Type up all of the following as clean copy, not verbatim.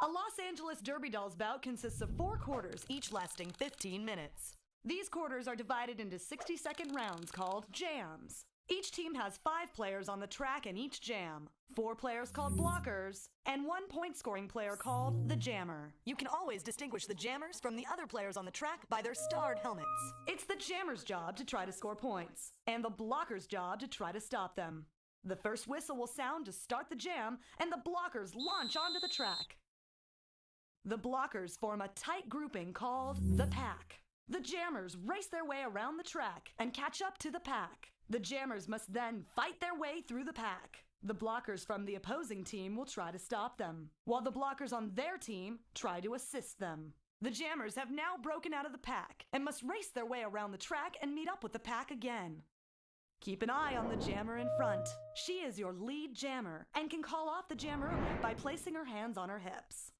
A Los Angeles Derby Dolls bout consists of 4 quarters, each lasting 15 minutes. These quarters are divided into 60-second rounds called jams. Each team has 5 players on the track in each jam, 4 players called blockers, and 1 point-scoring player called the jammer. You can always distinguish the jammers from the other players on the track by their starred helmets. It's the jammer's job to try to score points, and the blocker's job to try to stop them. The first whistle will sound to start the jam, and the blockers launch onto the track. The blockers form a tight grouping called the pack. The jammers race their way around the track and catch up to the pack. The jammers must then fight their way through the pack. The blockers from the opposing team will try to stop them, while the blockers on their team try to assist them. The jammers have now broken out of the pack and must race their way around the track and meet up with the pack again. Keep an eye on the jammer in front. She is your lead jammer and can call off the jammer early by placing her hands on her hips.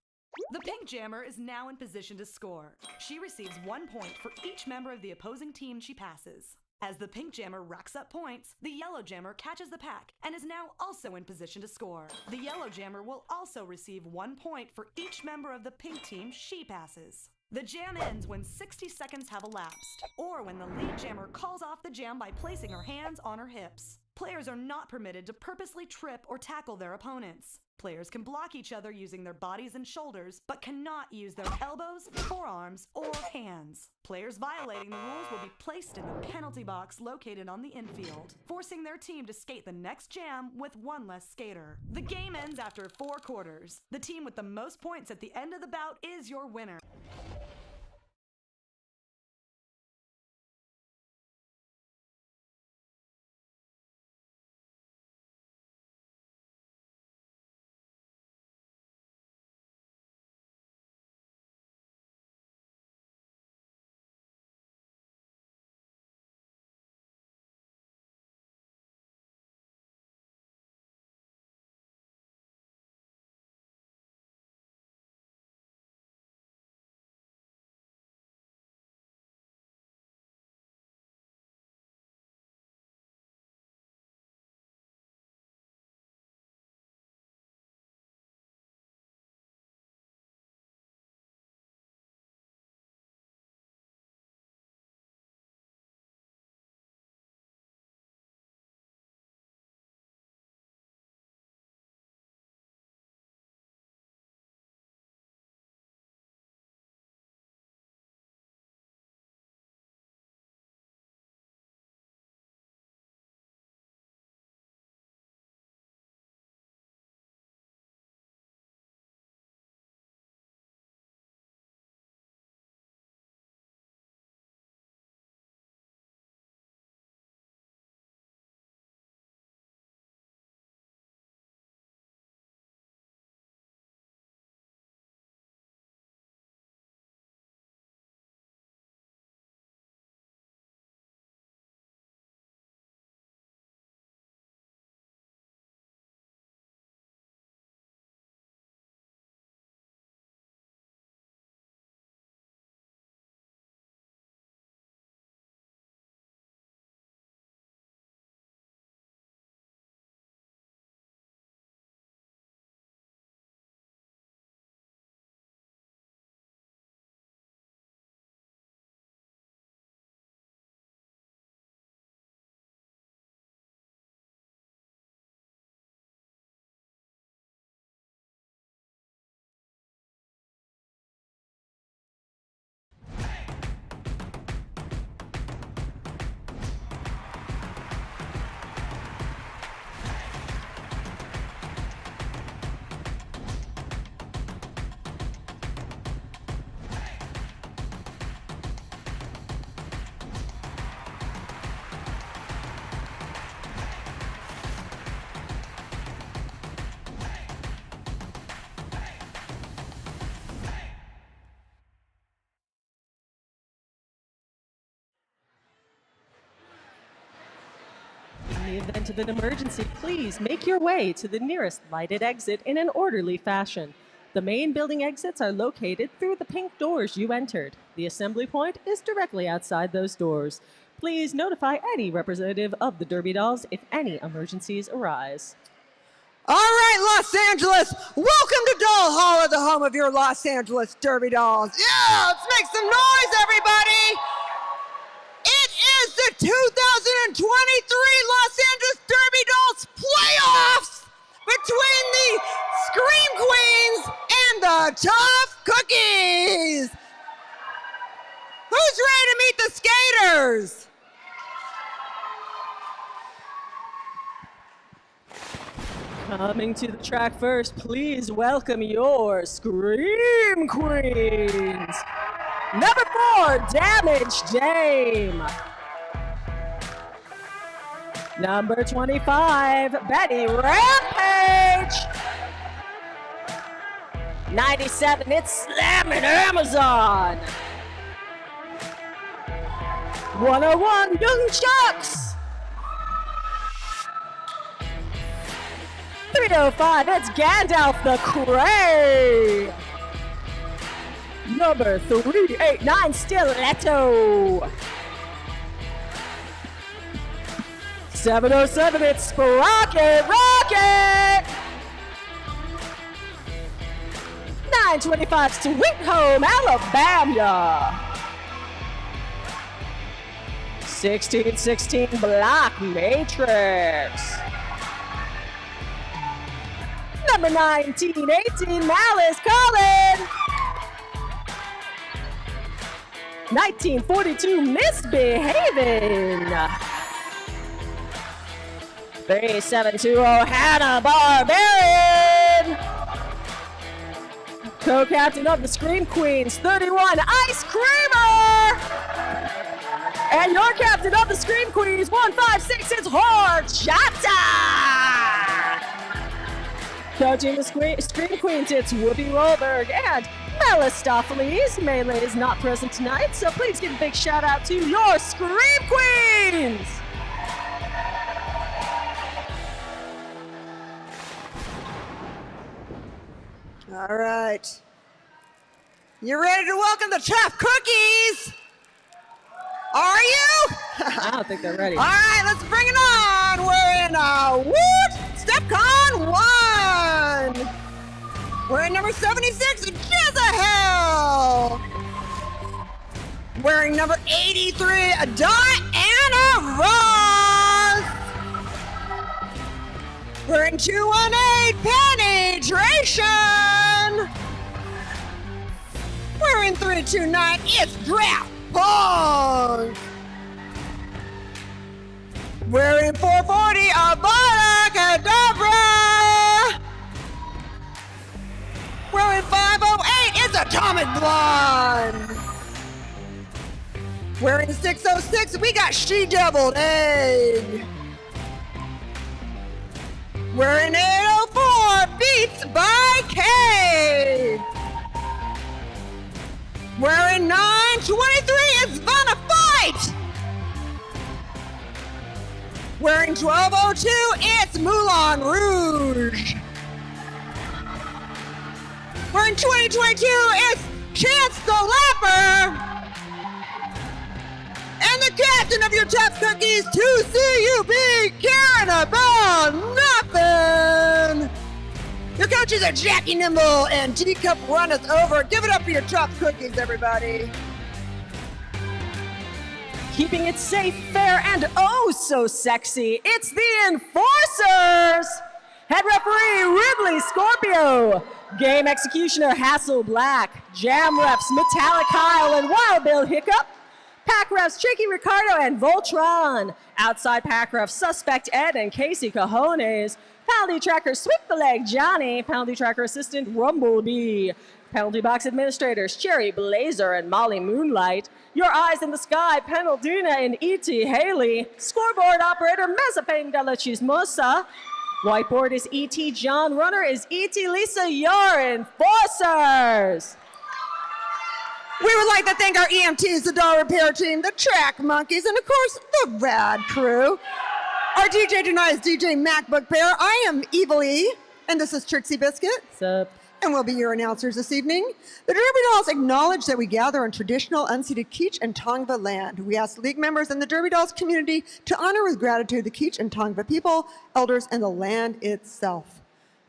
The pink jammer is now in position to score. She receives 1 point for each member of the opposing team she passes. As the pink jammer racks up points, the yellow jammer catches the pack and is now also in position to score. The yellow jammer will also receive 1 point for each member of the pink team she passes. The jam ends when 60 seconds have elapsed, or when the lead jammer calls off the jam by placing her hands on her hips. Players are not permitted to purposely trip or tackle their opponents. Players can block each other using their bodies and shoulders, but cannot use their elbows, forearms, or hands. Players violating the rules will be placed in the penalty box located on the infield, forcing their team to skate the next jam with 1 less skater. The game ends after 4 quarters. The team with the most points at the end of the bout is your winner. In the event of an emergency, please make your way to the nearest lighted exit in an orderly fashion. The main building exits are located through the pink doors you entered. The assembly point is directly outside those doors. Please notify any representative of the Derby Dolls if any emergencies arise. All right, Los Angeles, welcome to Doll Hall at the home of your Los Angeles Derby Dolls. Yeah, let's make some noise, everybody. It is the 2023 Los Angeles Derby Dolls playoffs between the Scream Queens and the Tough Cookies. Who's ready to meet the skaters? Coming to the track first, please welcome your Scream Queens. Number 4, Damage Dame. Number 25, Betty Rampage. 97, it's Slamming Amazon. 101, Young Chucks. 305, it's Gandalf the Cray. Number 389, Stiletto. 707, it's Sprocket Rocket. 925, Sweet Home Alabama. 1616, Black Matrix. Number 1918, Malice Colin. 1942, Misbehaving. 3720, Hannah Barbarian. Co-captain of the Scream Queens, 31, Ice Creamer. And your captain of the Scream Queens, 156, is Horchata. Coaching the Scream Queens, it's Whoopi Goldberg and Melistopheles. Melee is not present tonight, so please give a big shout out to your Scream Queens. All right. You ready to welcome the Tough Cookies? Are you? I don't think they're ready. All right, let's bring it on. We're in StepCon 1. We're in number 76, Jezahel. Wearing number 83, Diana Ross. We're in 218, Penetration. We're in 329, it's Draft Punk. We're in 440, Avada Kedavra. We're in 508, it's Atomic Blonde. We're in 606, we got She-Deviled Egg. We're in 804, Beats by K. We're in 923, it's Vanna Fight. We're in 1202, it's Moulin Rouge. We're in 2022, it's Chance the Rapper. And the captain of your Tough Cookies, 2CUB, caring about nothing. Your coaches are Jackie Nimble and Teacup Runneth Over. Give it up for your Tough Cookies, everybody. Keeping it safe, fair, and oh so sexy, it's the Enforcers! Head referee, Ridley Scorpio. Game executioner, Hassel Black. Jam refs, Metallic Kyle and Wild Bill Hiccup. Pack refs, Tricky Ricardo and Voltron. Outside pack refs, Suspect Ed and Casey Cajones. Penalty tracker, Sweep the Leg Johnny. Penalty tracker assistant, Rumblebee. Penalty box administrators, Cherry Blazer and Molly Moonlight. Your Eyes in the Sky, Penaldina and E.T. Haley. Scoreboard operator, Mazapane de la Chismosa. Whiteboard is E.T. John. Runner is E.T. Lisa. Your Enforcers. We would like to thank our EMTs, the Doll Repair Team, the Track Monkeys, and of course, the Rad Crew. Our DJ tonight is DJ MacBook Bear. I am Evil E, and this is Trixie Biscuit. What's up? And we'll be your announcers this evening. The Derby Dolls acknowledge that we gather on traditional unceded Kizh and Tongva land. We ask league members and the Derby Dolls community to honor with gratitude the Kizh and Tongva people, elders, and the land itself.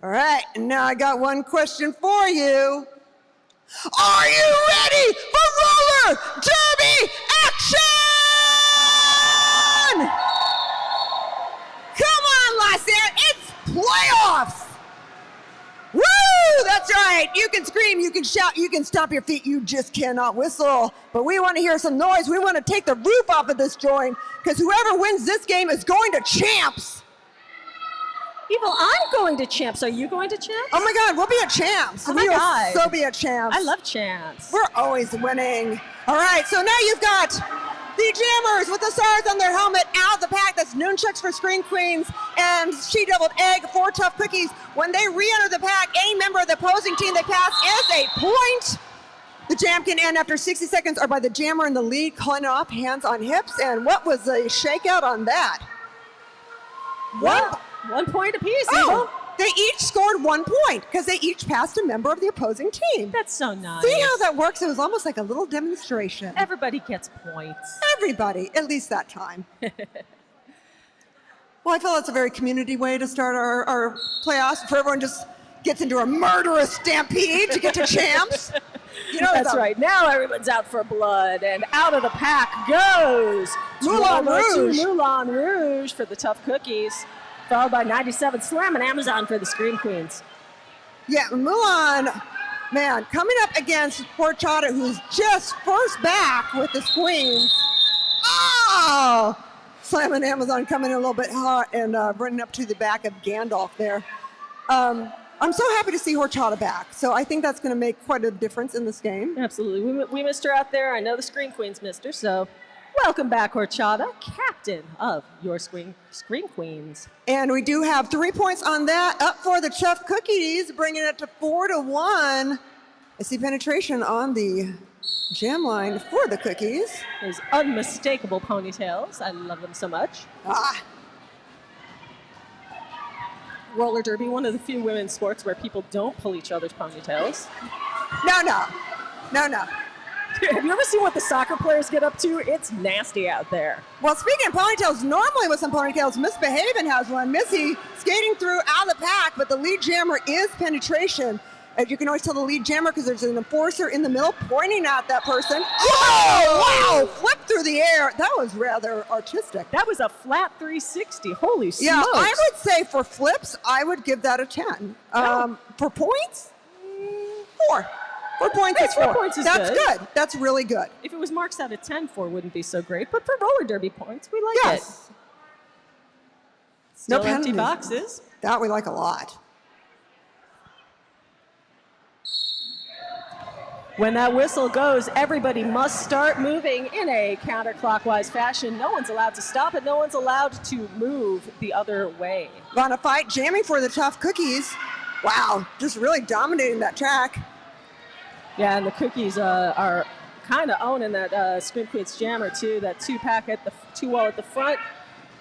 All right, and now I got one question for you. Are you ready for roller derby action? Come on, Los Angeles, it's playoffs. Woo, that's right. You can scream, you can shout, you can stomp your feet, you just cannot whistle. But we want to hear some noise. We want to take the roof off of this joint, because whoever wins this game is going to champs. Evil, I'm going to champs. Are you going to champs? Oh my God, we'll be at champs. Oh my God. So be at champs. I love champs. We're always winning. All right, so now you've got the Jammers with the stars on their helmet out of the pack. That's Nunchucks for Screen Queens and She Deviled Egg for Tough Cookies. When they re-enter the pack, any member of the opposing team they pass is a point. The jam can end after 60 seconds or by the jammer in the lead calling it off, hands on hips. And what was the shakeout on that? Well, 1 point apiece, Evil. Oh, they each scored 1 point because they each passed a member of the opposing team. That's so nice. See how that works? It was almost like a little demonstration. Everybody gets points. Everybody, at least that time. Well, I feel that's a very community way to start our playoffs before everyone just gets into a murderous stampede to get to champs. You know, that's right. Now everyone's out for blood, and out of the pack goes Moulin Rouge. Moulin Rouge for the Tough Cookies, followed by 97 Slam and Amazon for the Scream Queens. Yeah, Mulan, man, coming up against Horchata, who's just first back with the Queens. Oh! Slam and Amazon coming in a little bit hot and running up to the back of Gandalf there. I'm so happy to see Horchata back. So I think that's going to make quite a difference in this game. Absolutely. We missed her out there. I know the Scream Queens missed her. So welcome back, Horchata, captain of your Scream Queens. And we do have 3 points on that. Up for the Tough Cookies, bringing it to 4-1. I see penetration on the jam line for the Cookies. Those unmistakable ponytails. I love them so much. Roller derby, one of the few women's sports where people don't pull each other's ponytails. No. Have you ever seen what the soccer players get up to? It's nasty out there. Well, speaking of ponytails, normally with some ponytails, Misbehavin' has one. Missy skating through out of the pack, but the lead jammer is penetration. And you can always tell the lead jammer because there's an enforcer in the middle pointing at that person. Oh, wow! Flip through the air. That was rather artistic. That was a flat 360. Holy smokes. Yeah, I would say for flips, I would give that a 10. For points, 4. 4 points is 4. 4 points is That's good. That's really good. If it was marks out of 10, 4 wouldn't be so great. But for roller derby points, we like it. Still No empty penalties. boxes. That we like a lot. When that whistle goes, everybody must start moving in a counterclockwise fashion. No one's allowed to stop and no one's allowed to move the other way. Gonna fight, jamming for the Tough Cookies. Wow, just really dominating that track. Yeah, and the Cookies are kind of owning that Scream Queens jammer too. That 2-pack at the 2-wall at the front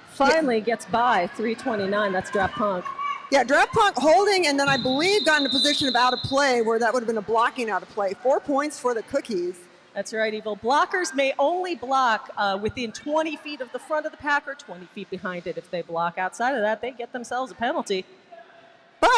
finally gets by 329. That's Draft Punk. Yeah, Draft Punk holding, and then I believe got in a position of out of play where that would have been a blocking out of play. 4 points for the Cookies. That's right, Evil. Blockers may only block within 20 feet of the front of the pack or 20 feet behind it. If they block outside of that, they get themselves a penalty. But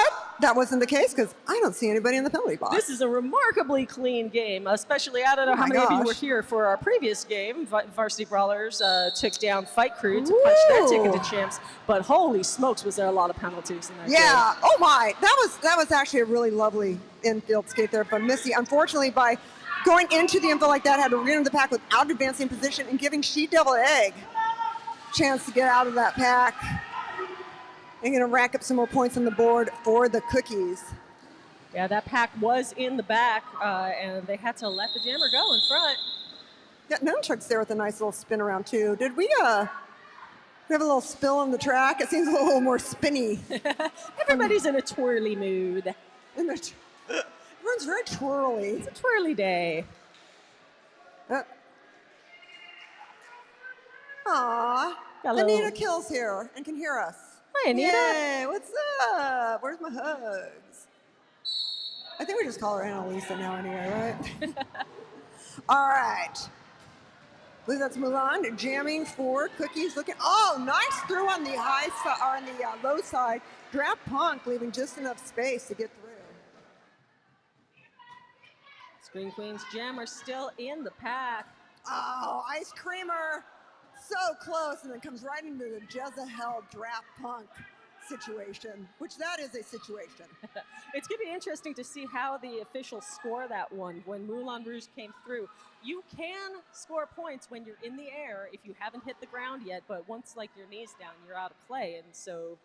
that wasn't the case because I don't see anybody in the penalty box. This is a remarkably clean game, especially I don't know how many of you were here for our previous game. Varsity Brawlers took down Fight Crew to punch their ticket to champs. But holy smokes, was there a lot of penalties in that game. Yeah, oh my. That was actually a really lovely infield skate there from Missy. Unfortunately, by going into the infield like that, had to re-enter the pack without advancing position and giving She Deviled Egg a chance to get out of that pack. And going to rack up some more points on the board for the Cookies. Yeah, that pack was in the back, and they had to let the jammer go in front. Yeah, Nunchuck's there with a nice little spin around too. Did we have a little spill on the track? It seems a little more spinny. Everybody's in a twirly mood. Everyone's very twirly. It's a twirly day. Aw, Anita Kill's here and can hear us. Hi, Anita. Yay, what's up? Where's my hugs? I think we just call her Annalisa now anyway, right? All right. I believe that's Mulan jamming for Cookies. Looking, oh, nice through on the high side, or on the low side. Draft Punk leaving just enough space to get through. Screen Queen's Jammer still in the pack. Oh, Ice Creamer, so close, and then comes right into the Jezebel Draft Punk situation, which that is a situation. It's going to be interesting to see how the officials score that one when Moulin Rouge came through. You can score points when you're in the air if you haven't hit the ground yet, but once like your knee's down, you're out of play, and so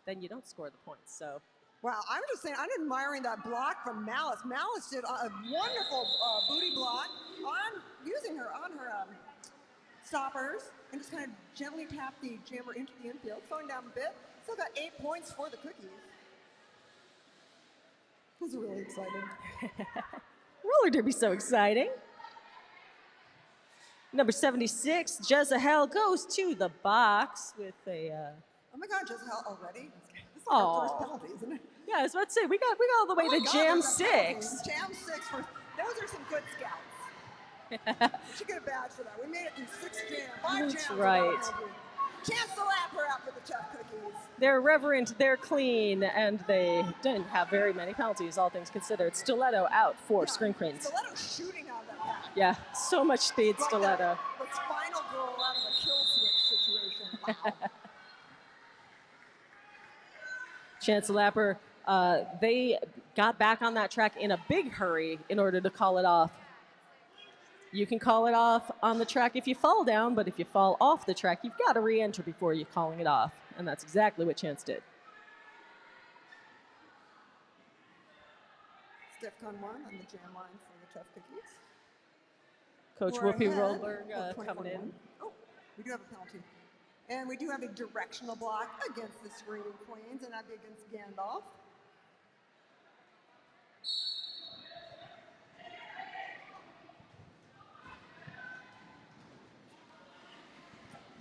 then you don't score the points. So. Wow, I'm just saying, I'm admiring that block from Malice. Malice did a wonderful booty block on using her on her stoppers and just kind of gently tapped the jammer into the infield, slowing down a bit. Still got 8 points for the Cookies. This is really exciting. Roller derby so exciting. Number 76, Jezebel goes to the box with a. Oh my God, Jezebel already? It's like our first penalty, isn't it? Yeah, I was about to say we got all the way to Jam 6. Jam 6 for those are some good scouts. We should get a badge for that. We made it through 6 jams. 5 jams. That's right. Chance the Lapper out for the tough Cookies. They're reverent, they're clean, and they didn't have very many penalties, all things considered. Stiletto out for Screen Queens. Stiletto shooting out of that pack. Yeah, so much speed, like Stiletto. The spinal girl out of a kill switch situation. Wow. Chance the Lapper, they got back on that track in a big hurry in order to call it off. You can call it off on the track if you fall down, but if you fall off the track, you've got to re-enter before you're calling it off. And that's exactly what Chance did. Stiff-con 1 on the jam line for the tough Cookies. Coach Whoopi Rolberg coming in. Oh, we do have a penalty. And we do have a directional block against the Screen Queens, and that'd be against Gandalf.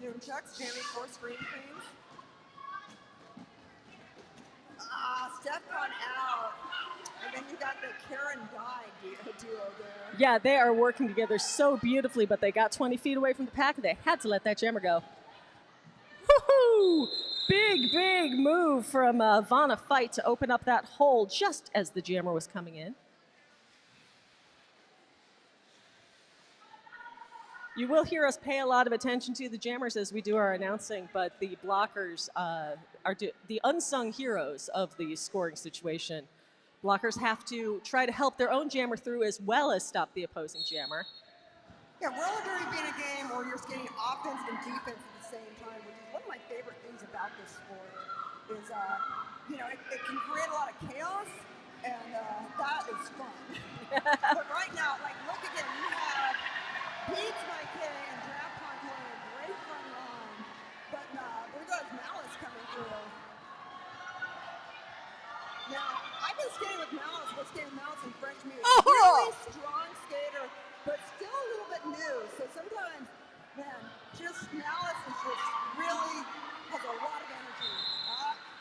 Noonchucks jamming for Screen Queens. Stefan out. And then you got the Karen Dye duo there. Yeah, they are working together so beautifully, but they got 20 feet away from the pack, and they had to let that jammer go. Woohoo! Big move from Vanna Fight to open up that hole just as the jammer was coming in. You will hear us pay a lot of attention to the jammers as we do our announcing, but the blockers are the unsung heroes of the scoring situation. Blockers have to try to help their own jammer through as well as stop the opposing jammer. Yeah, roller derby being a game where you're skating offense and defense at the same time, which is one of my favorite things about this sport, is, it can create a lot of chaos, and that is fun. But right now, look again, you have Beats by K and Draft Punk having a great front line, but there goes Malice coming through. Now, I've been skating with Malice, in French music. Really strong skater, but still a little bit new. So sometimes, man, Malice is just really has a lot of energy.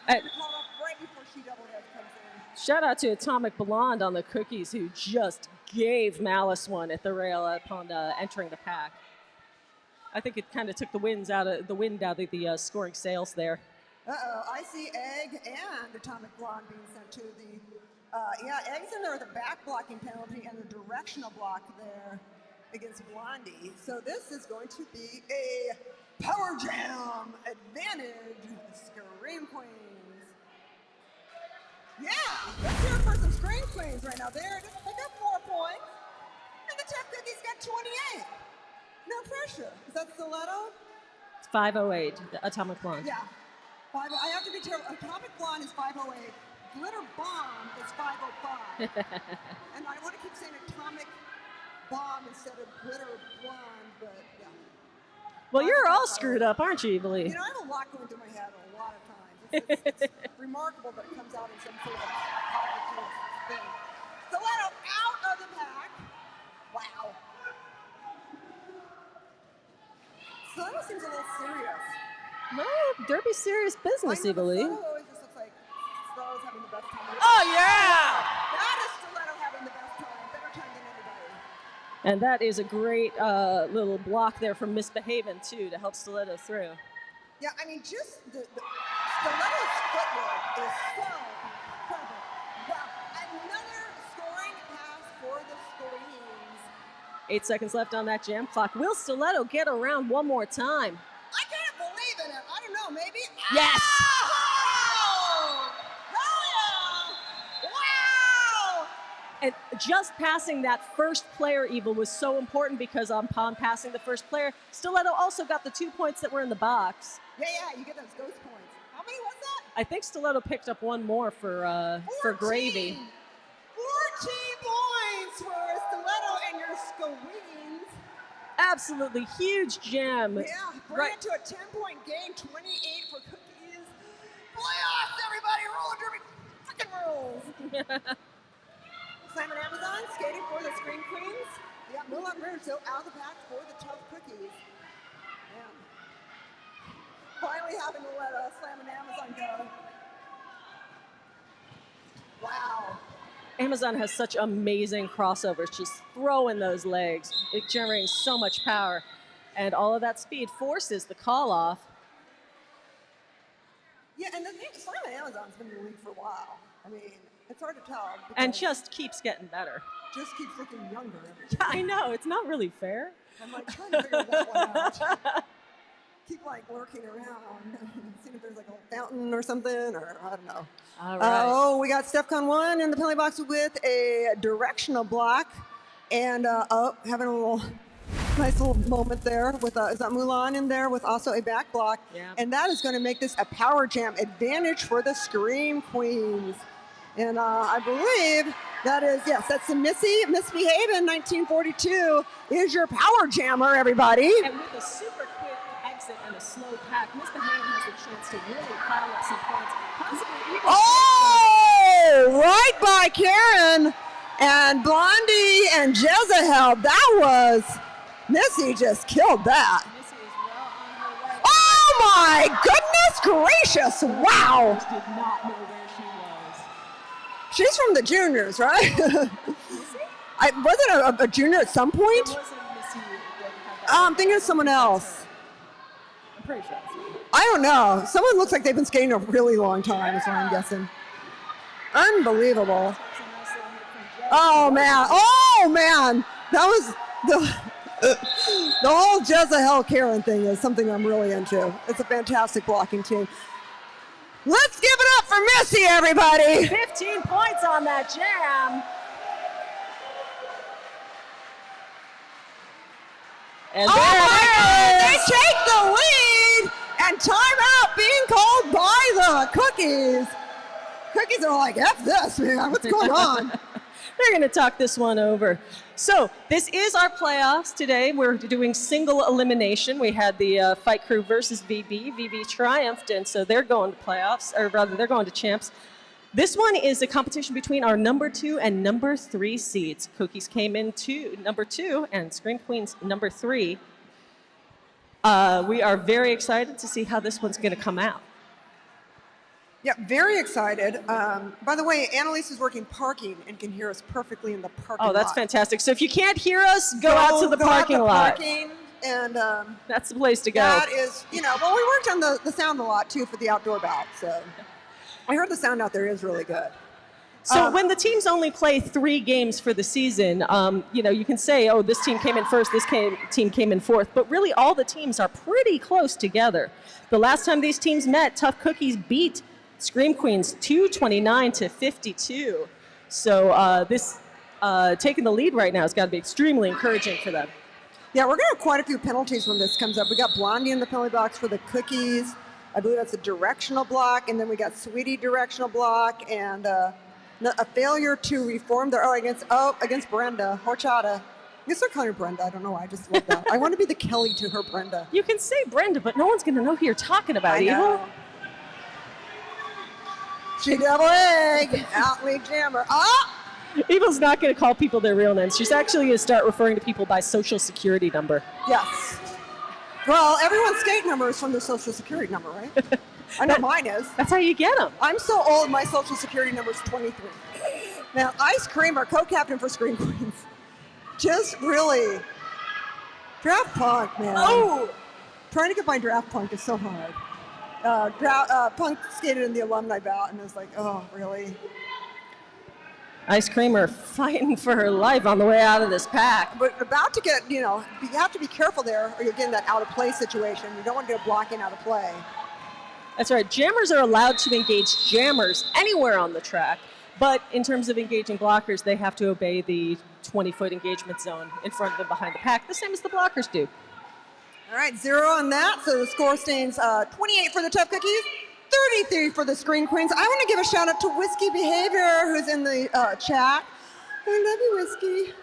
Caught up right before she double head comes in. Shout out to Atomic Blonde on the Cookies, who just gave Malice one at the rail upon entering the pack. I think it kind of took the wind out of the scoring sails there. I see Egg and Atomic Blonde being sent to the. Egg's in there with a back blocking penalty and a directional block there against Blondie. So this is going to be a power jam advantage. Scream Queens. Yeah, let's hear it for some Scream Queens right now. They got 4 points, and the Tough Cookies got 28. No pressure. Is that Stiletto? It's 508, Atomic Blonde. Yeah. I have to be careful. Atomic Blonde is 508. Glitter Bomb is 505. And I want to keep saying Atomic Bomb instead of Glitter Blonde, but yeah. Well, you're all screwed up, aren't you, Evilly? I have a lot going through my head a lot of times. It's remarkable that it comes out in some sort of cognitive thing. Stiletto out of the pack. Wow. Stiletto seems a little serious. No, Derby serious business, Evilly. Stiletto always just looks like Stiletto's having the best time. Oh, yeah! That is Stiletto having the best time. Better time than anybody. And that is a great little block there from Misbehaving, too, to help Stiletto through. Yeah, I mean, just the Stiletto's footwork is so incredible. Wow, another scoring pass for the Scream 8 seconds left on that jam clock. Will Stiletto get around one more time? I can't believe in it. I don't know, maybe. Yes! Oh! Hell yeah! Wow! And just passing that first player, Evil, was so important because upon passing the first player, Stiletto also got the 2 points that were in the box. Yeah, you get those ghost points. How many was that? I think Stiletto picked up one more for Gravy. 14 points for Stiletto and your squeens. Absolutely huge gem. Yeah, bring it to a 10-point game, 28 for Cookies. Playoffs, everybody, roller derby, freaking rules. Simon Amazon skating for the Scream Queens. Yeah, Moulin Rouge, so out of the pack for the tough Cookies. Man. Finally having to let Slam and Amazon go. Wow. Amazon has such amazing crossovers, just throwing those legs, it generating so much power. And all of that speed forces the call off. Yeah, and the thing, Slam and Amazon's been in the league for a while. I mean, it's hard to tell. And just keeps getting better. Just keeps looking younger. Yeah, I know, it's not really fair. I'm like trying to figure that one out. Keep like lurking around, seeing if there's like a fountain or something, or I don't know. All right. Oh, we got StefCon 1 in the penalty box with a directional block, and having a nice little moment there with is that Mulan in there with also a back block, and that is going to make this a power jam advantage for the Scream Queens. And I believe that is, yes, that's the Misbehavin' 1942 is your power jammer, everybody. And with a super quick exit and a slow pack, Misbehavin' has a chance to really pile up some points, possibly even... Oh, right by Karen and Blondie and Jezebel. That was, Missy just killed that. Missy is well on her way. Oh my goodness gracious, wow. Did not know where she was. She's from the juniors, right? Was it a junior at some point? It wasn't Missy that had that. I'm thinking of someone else. I'm pretty sure. I don't know. Someone looks like they've been skating a really long time, is what I'm guessing. Unbelievable. Oh man. That was the whole Jezebel Karen thing is something I'm really into. It's a fantastic blocking team. Let's give it up for Missy, everybody. 15 points on that jam. And oh there my it God, is. they take the lead, and timeout being called by the Cookies. Cookies are like, F this, man, what's going on? They're going to talk this one over. So this is our playoffs today. We're doing single elimination. We had the Fight Crew versus VB. VB triumphed, and so they're going to playoffs, or rather, they're going to champs. This one is a competition between our number 2 and number 3 seeds. Cookies came in number 2, and Scream Queens number 3. We are very excited to see how this one's going to come out. Yeah, very excited. By the way, Annalise is working parking and can hear us perfectly in the parking lot. Oh, that's fantastic. So if you can't hear us, go out to the parking lot. And that's the place to go. That is, well, we worked on the sound a lot, too, for the outdoor bout. So I heard the sound out there is really good. So when the teams only play 3 games for the season, you can say, oh, this team came in first, this team came in fourth, but really all the teams are pretty close together. The last time these teams met, Tough Cookies beat Scream Queens 229-52. So this taking the lead right now has got to be extremely encouraging for them. Yeah, we're going to have quite a few penalties when this comes up. We got Blondie in the penalty box for the Cookies. I believe that's a directional block, and then we got Sweetie directional block, and a failure to reform there. Against Brenda Horchata. I guess they're calling her Brenda. I don't know why. I just love that. I want to be the Kelly to her Brenda. You can say Brenda, but no one's going to know who you're talking about, I know. Evil. She double egg. Out league jammer. Evil's not going to call people their real names. She's actually going to start referring to people by social security number. Yes. Well, everyone's skate number is from their social security number, right? I know mine is. That's how you get them. I'm so old, my social security number is 23. Now, Ice Cream, our co-captain for Scream Queens, just really, draft punk, man. Oh! Trying to get my draft punk is so hard. Punk skated in the alumni bout, and it was like, oh, really? Ice Creamer fighting for her life on the way out of this pack. But about to get, you have to be careful there or you'll get in that out of play situation. You don't want to get blocking out of play. That's right. Jammers are allowed to engage jammers anywhere on the track, but in terms of engaging blockers, they have to obey the 20-foot engagement zone in front of them behind the pack, the same as the blockers do. All right, 0 on that. So the score stands 28 for the Tough Cookies, 33 for the Screen Queens. I want to give a shout out to Whiskey Behavior, who's in the chat. I love you, Whiskey.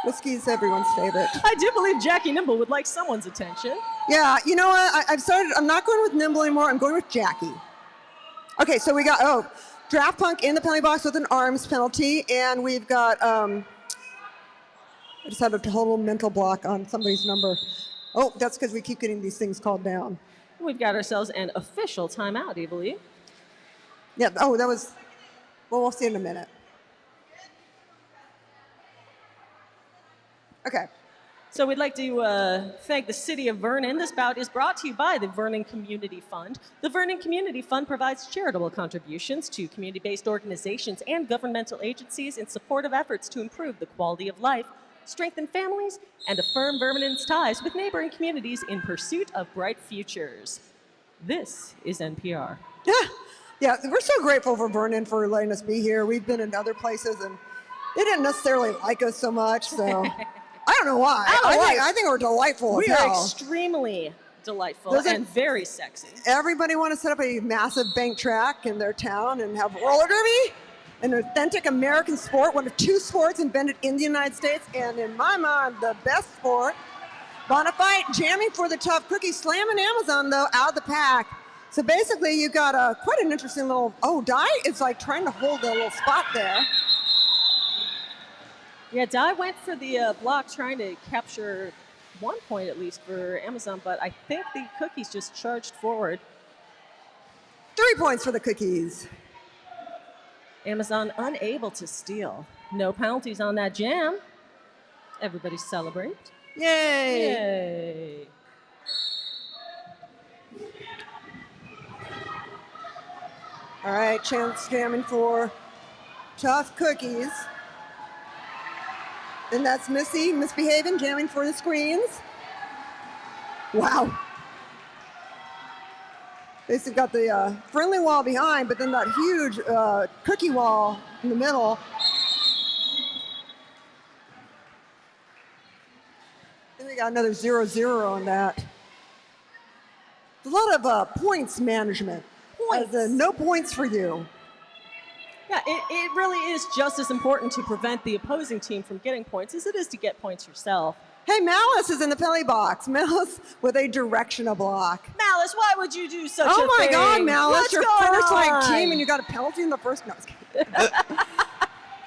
Whiskey's everyone's favorite. I do believe Jackie Nimble would like someone's attention. Yeah, you know what? I'm not going with Nimble anymore. I'm going with Jackie. Okay, so we got, Draft Punk in the penalty box with an arms penalty, and we've got, I just had a total mental block on somebody's number. Oh, that's because we keep getting these things called down. We've got ourselves an official timeout, I believe. Yeah, that was, well, we'll see in a minute. Okay. So we'd like to thank the City of Vernon. This bout is brought to you by the Vernon Community Fund. The Vernon Community Fund provides charitable contributions to community-based organizations and governmental agencies in support of efforts to improve the quality of life, strengthen families, and affirm Vermon's ties with neighboring communities in pursuit of bright futures. This is NPR. Yeah, we're so grateful for Vernon for letting us be here. We've been in other places, and they didn't necessarily like us so much, so... I don't know why. I think we're delightful as hell. We are extremely delightful and very sexy. Everybody want to set up a massive bank track in their town and have roller derby? An authentic American sport, one of 2 sports invented in the United States, and in my mind, the best sport. Bonafide jamming for the Tough Cookie, slamming Amazon, though, out of the pack. So basically, you got quite an interesting little, Di is like trying to hold a little spot there. Yeah, Di went for the block trying to capture 1 point at least for Amazon, but I think the Cookies just charged forward. 3 points for the Cookies. Amazon unable to steal. No penalties on that jam. Everybody celebrate. Yay! Yay. All right, Chance jamming for Tough Cookies. And that's Missy misbehaving, jamming for the screens. Wow. Basically got the friendly wall behind, but then that huge cookie wall in the middle. Then we got another 0-0 on that. A lot of points management. Points. No points for you. Yeah, it really is just as important to prevent the opposing team from getting points as it is to get points yourself. Hey, Malice is in the penalty box. Malice with a directional block. Malice, why would you do such a thing? Oh my God, Malice, What's your going first on? team and you got a penalty in the first. No, I was kidding.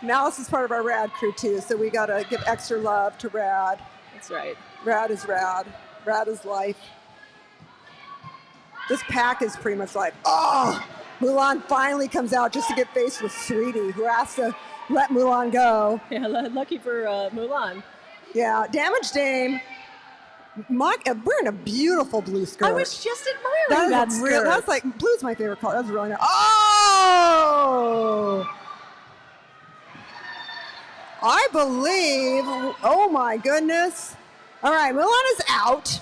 Malice is part of our Rad crew too, so we gotta give extra love to Rad. That's right. Rad is rad. Rad is life. This pack is pretty much like, Mulan finally comes out just to get faced with Sweetie, who has to let Mulan go. Yeah, lucky for Mulan. Yeah, Damage Dame. Wearing a beautiful blue skirt. I was just admiring that skirt. That's like, blue's my favorite color. That's really nice. Oh! I believe, oh my goodness. All right, Mulan is out.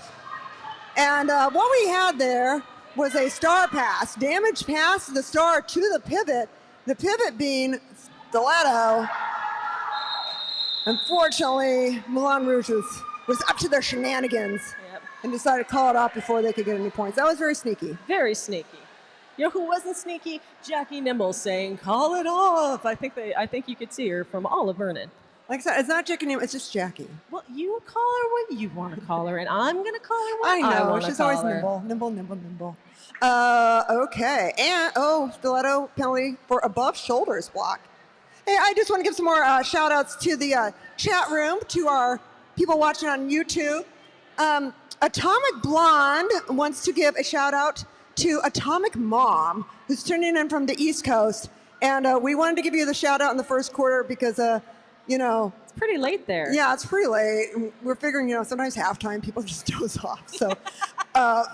And what we had there was a star pass. Damage pass the star to the pivot being Stiletto. Unfortunately, Moulin Rouge was up to their shenanigans and decided to call it off before they could get any points. That was very sneaky. Very sneaky. You know who wasn't sneaky? Jackie Nimble saying, "Call it off." I think you could see her from all of Vernon. Like I said, it's not Jackie Nimble, it's just Jackie. Well, you call her what you want to call her, and I'm going to call her what I know, want to she's call always her. nimble. Okay, and Stiletto penalty for above shoulders block. Hey, I just want to give some more shout outs to the chat room, to our people watching on YouTube. Atomic Blonde wants to give a shout out to Atomic Mom, who's tuning in from the East Coast. And we wanted to give you the shout out in the first quarter because, it's pretty late there. Yeah, it's pretty late. We're figuring, sometimes halftime people just doze off. So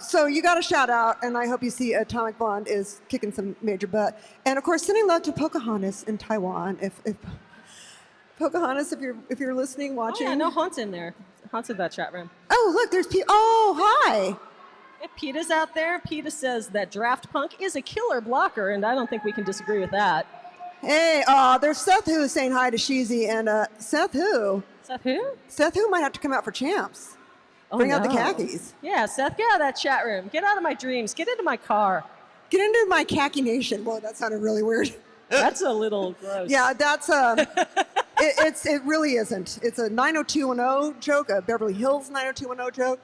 So you got a shout out, and I hope you see Atomic Blonde is kicking some major butt. And of course, sending love to Pocahontas in Taiwan. If Pocahontas, if you're listening, watching. Oh, yeah, no Hunt's in there. Hunt's in that chat room. Oh, look, there's Oh, hi. Yeah, PETA's out there. PETA says that Draft Punk is a killer blocker, and I don't think we can disagree with that. Hey, there's Seth Who saying hi to Sheezy, and Seth Who? Seth who? Seth Who might have to come out for champs. Oh, Bring out the no. khakis. Yeah, Seth, get out of that chat room. Get out of my dreams. Get into my car. Get into my khaki nation. Whoa, that sounded really weird. That's a little gross. Yeah, that's it really isn't. It's a 90210 joke, a Beverly Hills 90210 joke.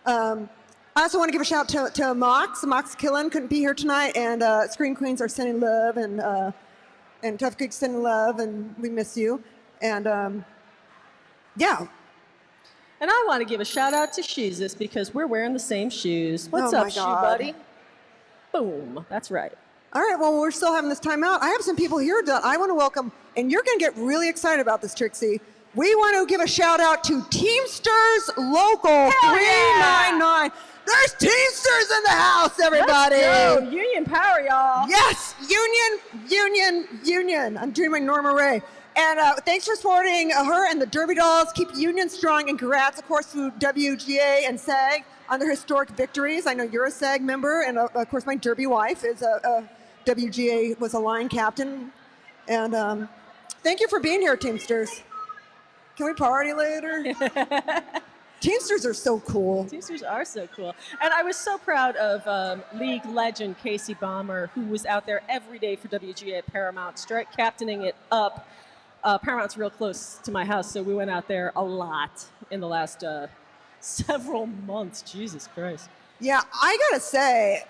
I also want to give a shout out to Mox. Mox Killen couldn't be here tonight, and Screen Queens are sending love, and Tough Creek's sending love, and we miss you. And yeah. And I want to give a shout out to Sheezus because we're wearing the same shoes. What's Oh, up, my shoe God. buddy? Boom. That's right. All right, well, we're still having this time out. I have some people here that I want to welcome, and you're going to get really excited about this, Trixie. We want to give a shout out to Teamsters Local 399. There's Teamsters in the house, everybody. Let's go. Union power, y'all. Yes, union. I'm dreaming Norma Ray. And thanks for supporting her and the Derby Dolls. Keep Union strong, and congrats, of course, to WGA and SAG on their historic victories. I know you're a SAG member, and of course, my Derby wife is a WGA, was a line captain. And thank you for being here, Teamsters. Can we party later? Teamsters are so cool. Teamsters are so cool. And I was so proud of League legend Casey Bomber, who was out there every day for WGA at Paramount, captaining it up. Paramount's real close to my house, so we went out there a lot in the last several months. Jesus Christ. Yeah, I gotta say,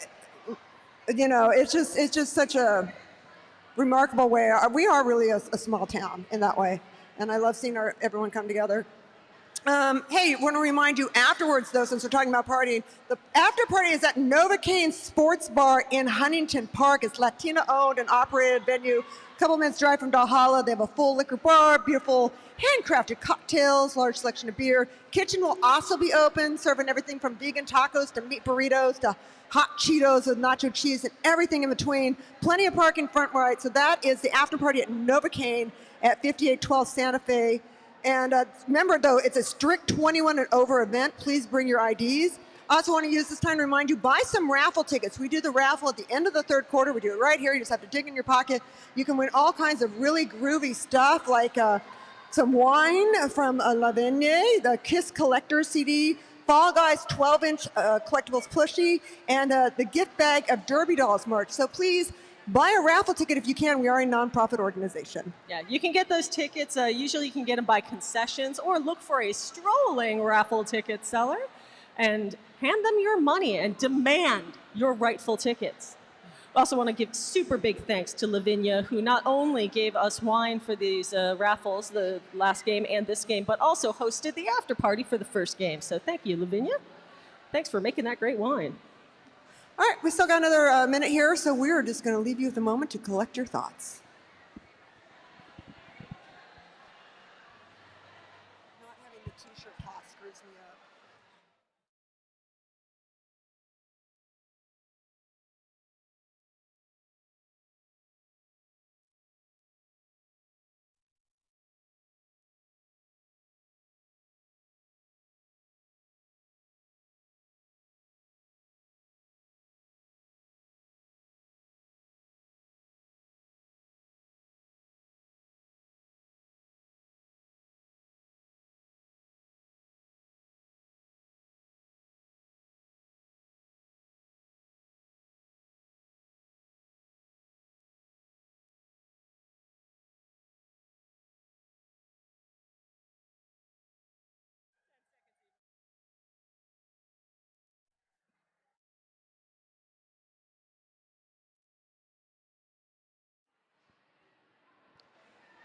you know, it's just such a remarkable way. We are really a small town in that way, and I love seeing everyone come together. Hey, want to remind you afterwards, though, since we're talking about partying, the after party is at Novocaine Sports Bar in Huntington Park. It's Latina-owned and operated venue. A couple minutes drive from Valhalla. They have a full liquor bar, beautiful handcrafted cocktails, large selection of beer. Kitchen will also be open, serving everything from vegan tacos to meat burritos to hot Cheetos with nacho cheese and everything in between. Plenty of parking front right. So that is the after party at Novocaine at 5812 Santa Fe. And remember, though, it's a strict 21 and over event. Please bring your IDs. I also want to use this time to remind you, buy some raffle tickets. We do the raffle at the end of the third quarter. We do it right here. You just have to dig in your pocket. You can win all kinds of really groovy stuff, like some wine from La Vigne, the Kiss Collector CD, Fall Guys 12-inch collectibles plushie, and the gift bag of Derby Dolls merch. So please, buy a raffle ticket if you can. We are a nonprofit organization. Yeah, you can get those tickets. Usually you can get them by concessions or look for a strolling raffle ticket seller and hand them your money and demand your rightful tickets. I also want to give super big thanks to Lavinia, who not only gave us wine for these raffles, the last game and this game, but also hosted the after party for the first game. So thank you, Lavinia. Thanks for making that great wine. All right, we still got another minute here, so we're just going to leave you with a moment to collect your thoughts. Not having the t-shirt toss screws me up.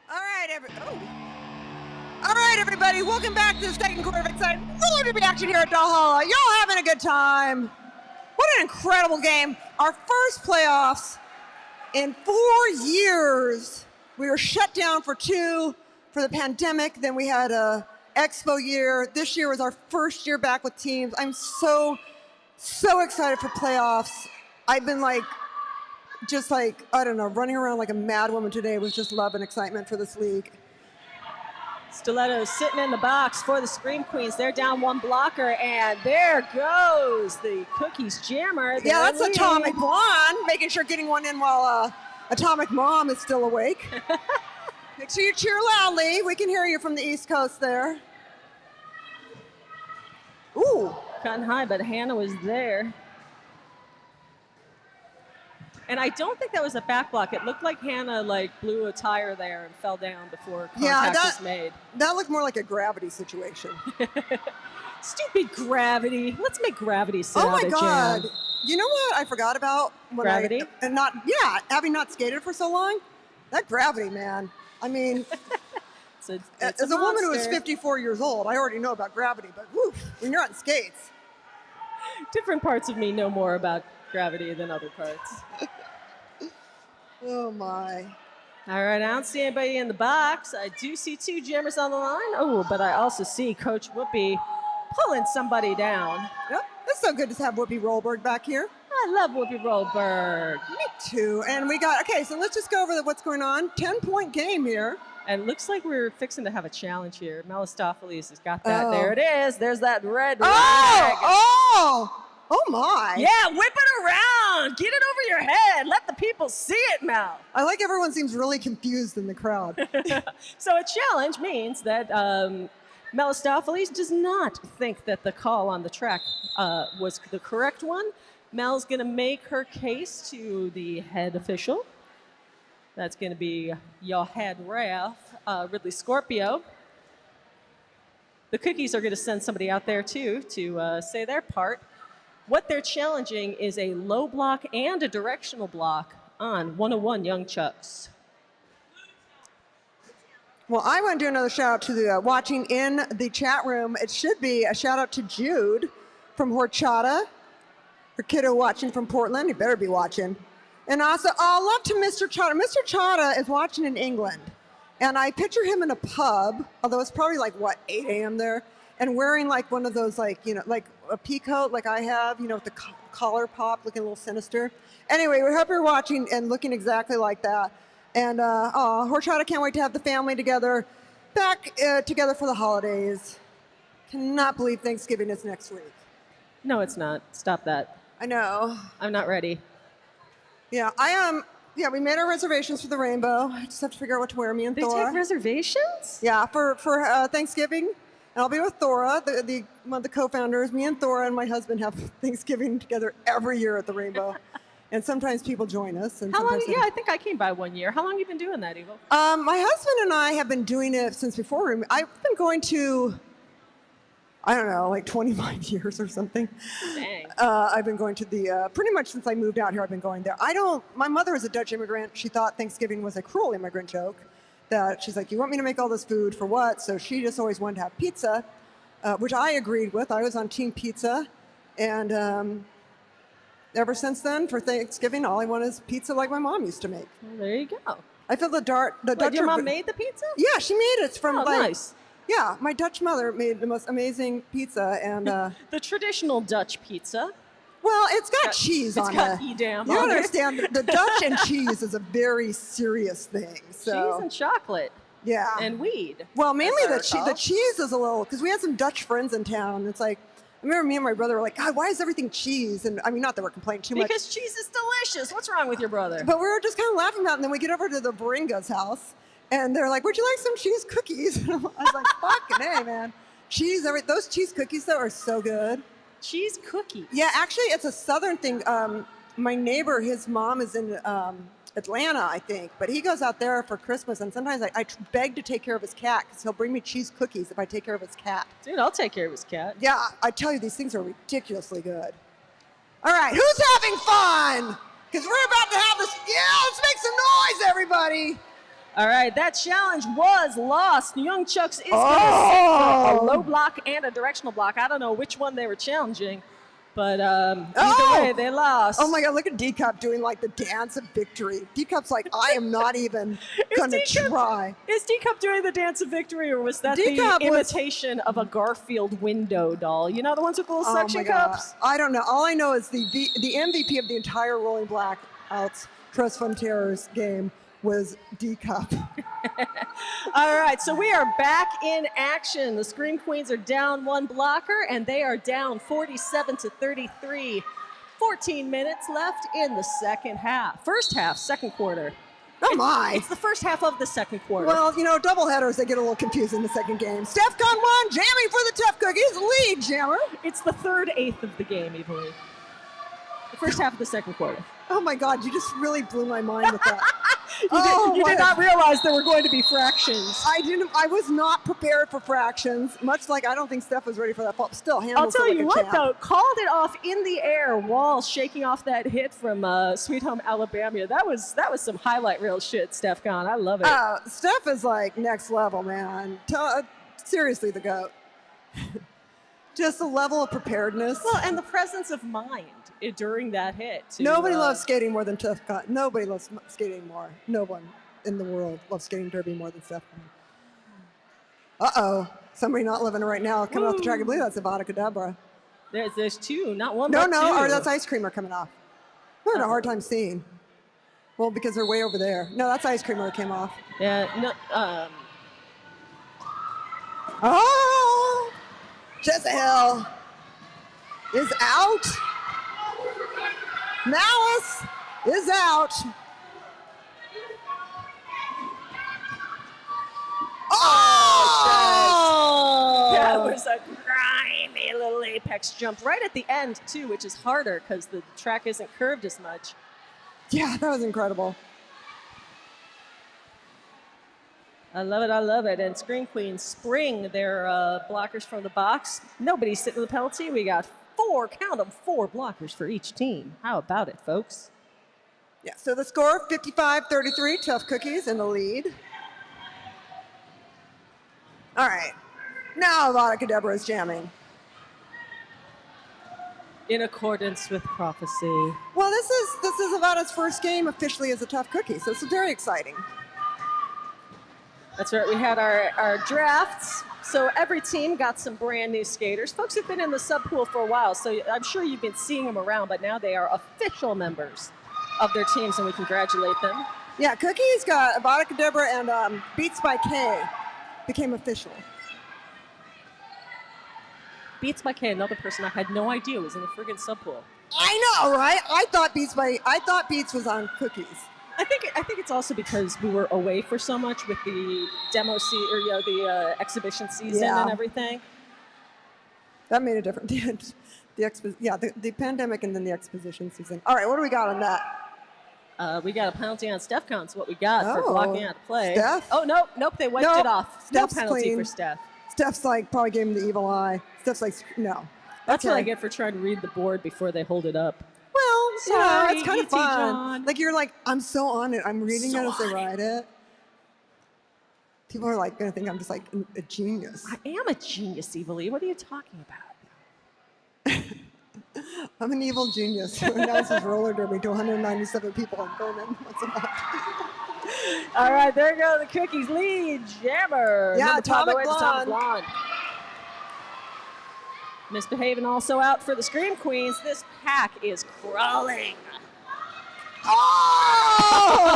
All right, everybody, welcome back to the second quarter of exciting roller derby action here at Valhalla. Y'all having a good time? What an incredible game. Our first playoffs in 4 years. We were shut down for 2 for the pandemic. Then we had a expo year. This year was our first year back with teams. I'm so So excited for playoffs. I've been just I don't know, running around like a mad woman today with just love and excitement for this league. Stilettos sitting in the box for the Scream Queens. They're down one blocker, and there goes the Cookies Jammer. Yeah, that's Atomic Blonde, making sure getting one in while Atomic Mom is still awake. Make sure you cheer loudly. We can hear you from the East Coast there. Ooh. Cutting high, but Hannah was there. And I don't think that was a back block. It looked like Hannah blew a tire there and fell down before contact was made. That looked more like a gravity situation. Stupid gravity. Let's make gravity sit Oh out my a God. jam. You know what I forgot about? Gravity? Having not skated for so long. That gravity, man. I mean, it's as a woman who is 54 years old, I already know about gravity, but whew, when you're on skates. Different parts of me know more about gravity than other parts. Oh my. All right, I don't see anybody in the box. I do see two jammers on the line. Oh, but I also see Coach Whoopi pulling somebody down. Yep, it's so good to have Whoopi Rollberg back here. I love Whoopi Rollberg. Me too. And we got, okay, so let's just go over what's going on. 10-point game here. And it looks like we're fixing to have a challenge here. Melistopheles has got that. Oh. There it is. There's that red rag. Oh my. Yeah, whip it around. Get it over your head. Let the people see it, Mel. I like everyone seems really confused in the crowd. So a challenge means that Melistopheles does not think that the call on the track was the correct one. Mel's going to make her case to the head official. That's going to be your head ref, Ridley Scorpio. The Cookies are going to send somebody out there, too, to say their part. What they're challenging is a low block and a directional block on 101 Young Chucks. Well, I want to do another shout out to the watching in the chat room. It should be a shout out to Jude from Horchata, her kiddo watching from Portland. He better be watching. And also, love to Mr. Chata. Mr. Chata is watching in England. And I picture him in a pub, although it's probably 8 a.m. there, and wearing one of those like a pea coat like I have, with the collar pop, looking a little sinister. Anyway, we hope you're watching and looking exactly like that. And Horchata can't wait to have the family back together for the holidays. Cannot believe Thanksgiving is next week. No, it's not. Stop that. I know. I'm not ready. Yeah, I am. Yeah, we made our reservations for the Rainbow. I just have to figure out what to wear. Me and Thora. They take reservations? Yeah, for Thanksgiving. And I'll be with Thora, one of the co-founders. Me and Thora and my husband have Thanksgiving together every year at the Rainbow. And sometimes people join us. And how long? Yeah, I think I came by one year. How long have you been doing that, Eagle? My husband and I have been doing it since before. I've been going to, I don't know, 25 years or something. Dang. I've been going to the, pretty much since I moved out here, I've been going there. My mother is a Dutch immigrant. She thought Thanksgiving was a cruel immigrant joke. That she's like, you want me to make all this food for what? So she just always wanted to have pizza, which I agreed with. I was on Team Pizza. And ever since then, for Thanksgiving, all I want is pizza like my mom used to make. Well, there you go. I feel the Dutch. Your mom made the pizza? Yeah, she made it. It's from nice. Yeah, my Dutch mother made the most amazing pizza, and the traditional Dutch pizza. Well, it's got cheese on it. It's got Edam. You understand? The Dutch and cheese is a very serious thing. So. Cheese and chocolate. Yeah. And weed. Well, mainly the cheese is a little, because we had some Dutch friends in town. It's like, I remember me and my brother were like, God, why is everything cheese? And I mean, not that we're complaining too much. Because cheese is delicious. What's wrong with your brother? But we were just kind of laughing about it. And then we get over to the Baringa's house. And they're like, would you like some cheese cookies? And I was like, fucking A, man. Those cheese cookies, though, are so good. Cheese cookies? Yeah, actually, it's a southern thing. My neighbor, his mom is in Atlanta, I think. But he goes out there for Christmas. And sometimes I beg to take care of his cat because he'll bring me cheese cookies if I take care of his cat. Dude, I'll take care of his cat. Yeah, I tell you, these things are ridiculously good. All right, who's having fun? Because we're about to have this. Yeah, let's make some noise, everybody. All right, that challenge was lost. Young Chucks is going to sit for a low block and a directional block. I don't know which one they were challenging, But either way, they lost. Oh my God, look at D-Cup doing like the dance of victory. D-Cup's like, I am not even going to try. Is D-Cup doing the dance of victory, or was that D-Cup the imitation of a Garfield window doll? You know, the ones with the little suction cups? I don't know. All I know is the MVP of the entire Rolling Blackouts Trust Fund Terrors game was D-Cup. All right, so we are back in action. The Scream Queens are down 1 blocker, and they are down 47-33. 14 minutes left in the second half. First half, second quarter. Oh my. It's the first half of the second quarter. Well, you know, doubleheaders, they get a little confused in the second game. Steph Gun won, jamming for the Tough Cookies, lead jammer. It's the third eighth of the game, Evilly. The first half of the second quarter. Oh my God, you just really blew my mind with that. You did not realize there were going to be fractions. I was not prepared for fractions, much like I don't think Steph was ready for that fall. Still, I'll tell you what, though, called it off in the air while shaking off that hit from Sweet Home Alabama. That was some highlight reel shit, Steph Kahn. I love it. Steph is like next level, man. Seriously, the GOAT. Just the level of preparedness. Well, and the presence of mind during that hit. Nobody loves skating more than Steph Kahn. Nobody loves skating more. No one in the world loves skating derby more than Steph Kahn. Uh-oh. Somebody not living it right now coming off the track. I believe that's Avada Kedavra. There's two, not one, but two. No, or that's Ice Creamer coming off. We're having a hard time seeing. Well, because they're way over there. No, that's Ice Creamer that came off. Yeah, no, Oh! Jezebel is out. Malice is out. Oh! That was a grimy little apex jump right at the end, too, which is harder because the track isn't curved as much. Yeah, that was incredible. I love it, I love it. And Scream Queens spring their blockers from the box. Nobody's sitting with the penalty. We got four blockers for each team. How about it, folks? Yeah, so the score, 55-33, Tough Cookies in the lead. All right, now Avada Kedavra is jamming. In accordance with prophecy. Well, this is Avada's first game officially as a Tough Cookie, so it's very exciting. That's right, we had our drafts. So every team got some brand new skaters. Folks have been in the sub pool for a while, so I'm sure you've been seeing them around, but now they are official members of their teams, and we congratulate them. Yeah, Cookies got Avada Kedavra and Beats by K became official. Beats by K, another person I had no idea was in the friggin' sub pool. I know, right? I thought Beats was on Cookies. I think it's also because we were away for so much with the demo the exhibition season and everything. That made a difference. The pandemic and then the exposition season. All right, what do we got on that? We got a penalty on Steph Kahn's what we got for blocking out of play. Steph? Oh, nope, they wiped it off. Steph's no penalty clean. for Steph. Steph's like probably gave him the evil eye. Steph's like, no. That's what I get for trying to read the board before they hold it up. Well, sorry, it's kind of E.T. fun. John. Like you're like, I'm so on it. I'm reading it as they write it. People are like gonna think I'm just like a genius. I am a genius, Evilly. What are you talking about? I'm an evil genius who announces roller derby to 197 people in Berman once a month. All right, there go the Cookies lead jammer. Yeah, Atomic Blonde. Misbehaving also out for the Scream Queens. This pack is crawling. Oh!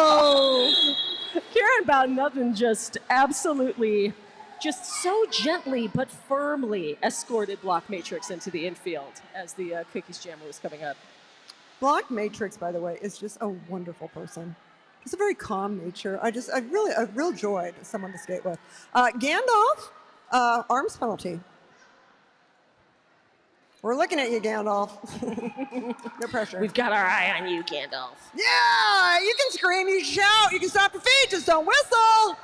Caring about nothing, just absolutely, just so gently but firmly escorted Block Matrix into the infield as the Cookies jammer was coming up. Block Matrix, by the way, is just a wonderful person. Just a very calm nature. A real joy to someone to skate with. Gandalf, arms penalty. We're looking at you, Gandalf. No pressure. We've got our eye on you, Gandalf. Yeah, you can scream, you can shout, you can stomp your feet, just don't whistle.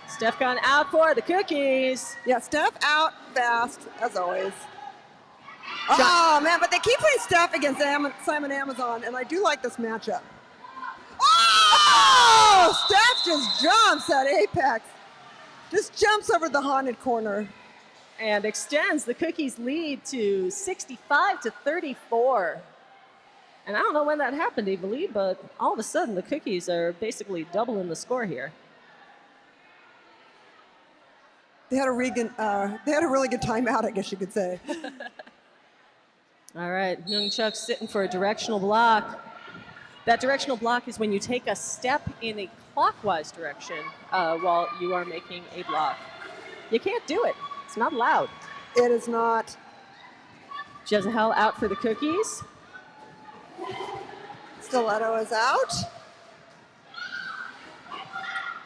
Steph Kahn out for the Cookies. Yeah, Steph out fast, as always. Oh, man, but they keep putting Steph against Simon Amazon, and I do like this matchup. Oh! Steph just jumps at apex. Just jumps over the haunted corner. and extends the Cookies' lead to 65-34. And I don't know when that happened, Evilly, but all of a sudden the Cookies are basically doubling the score here. They had a really good timeout, I guess you could say. All right, Young Chuck's sitting for a directional block. That directional block is when you take a step in a clockwise direction while you are making a block. You can't do it. It's not allowed. It is not. Jezahel out for the Cookies. Stiletto is out.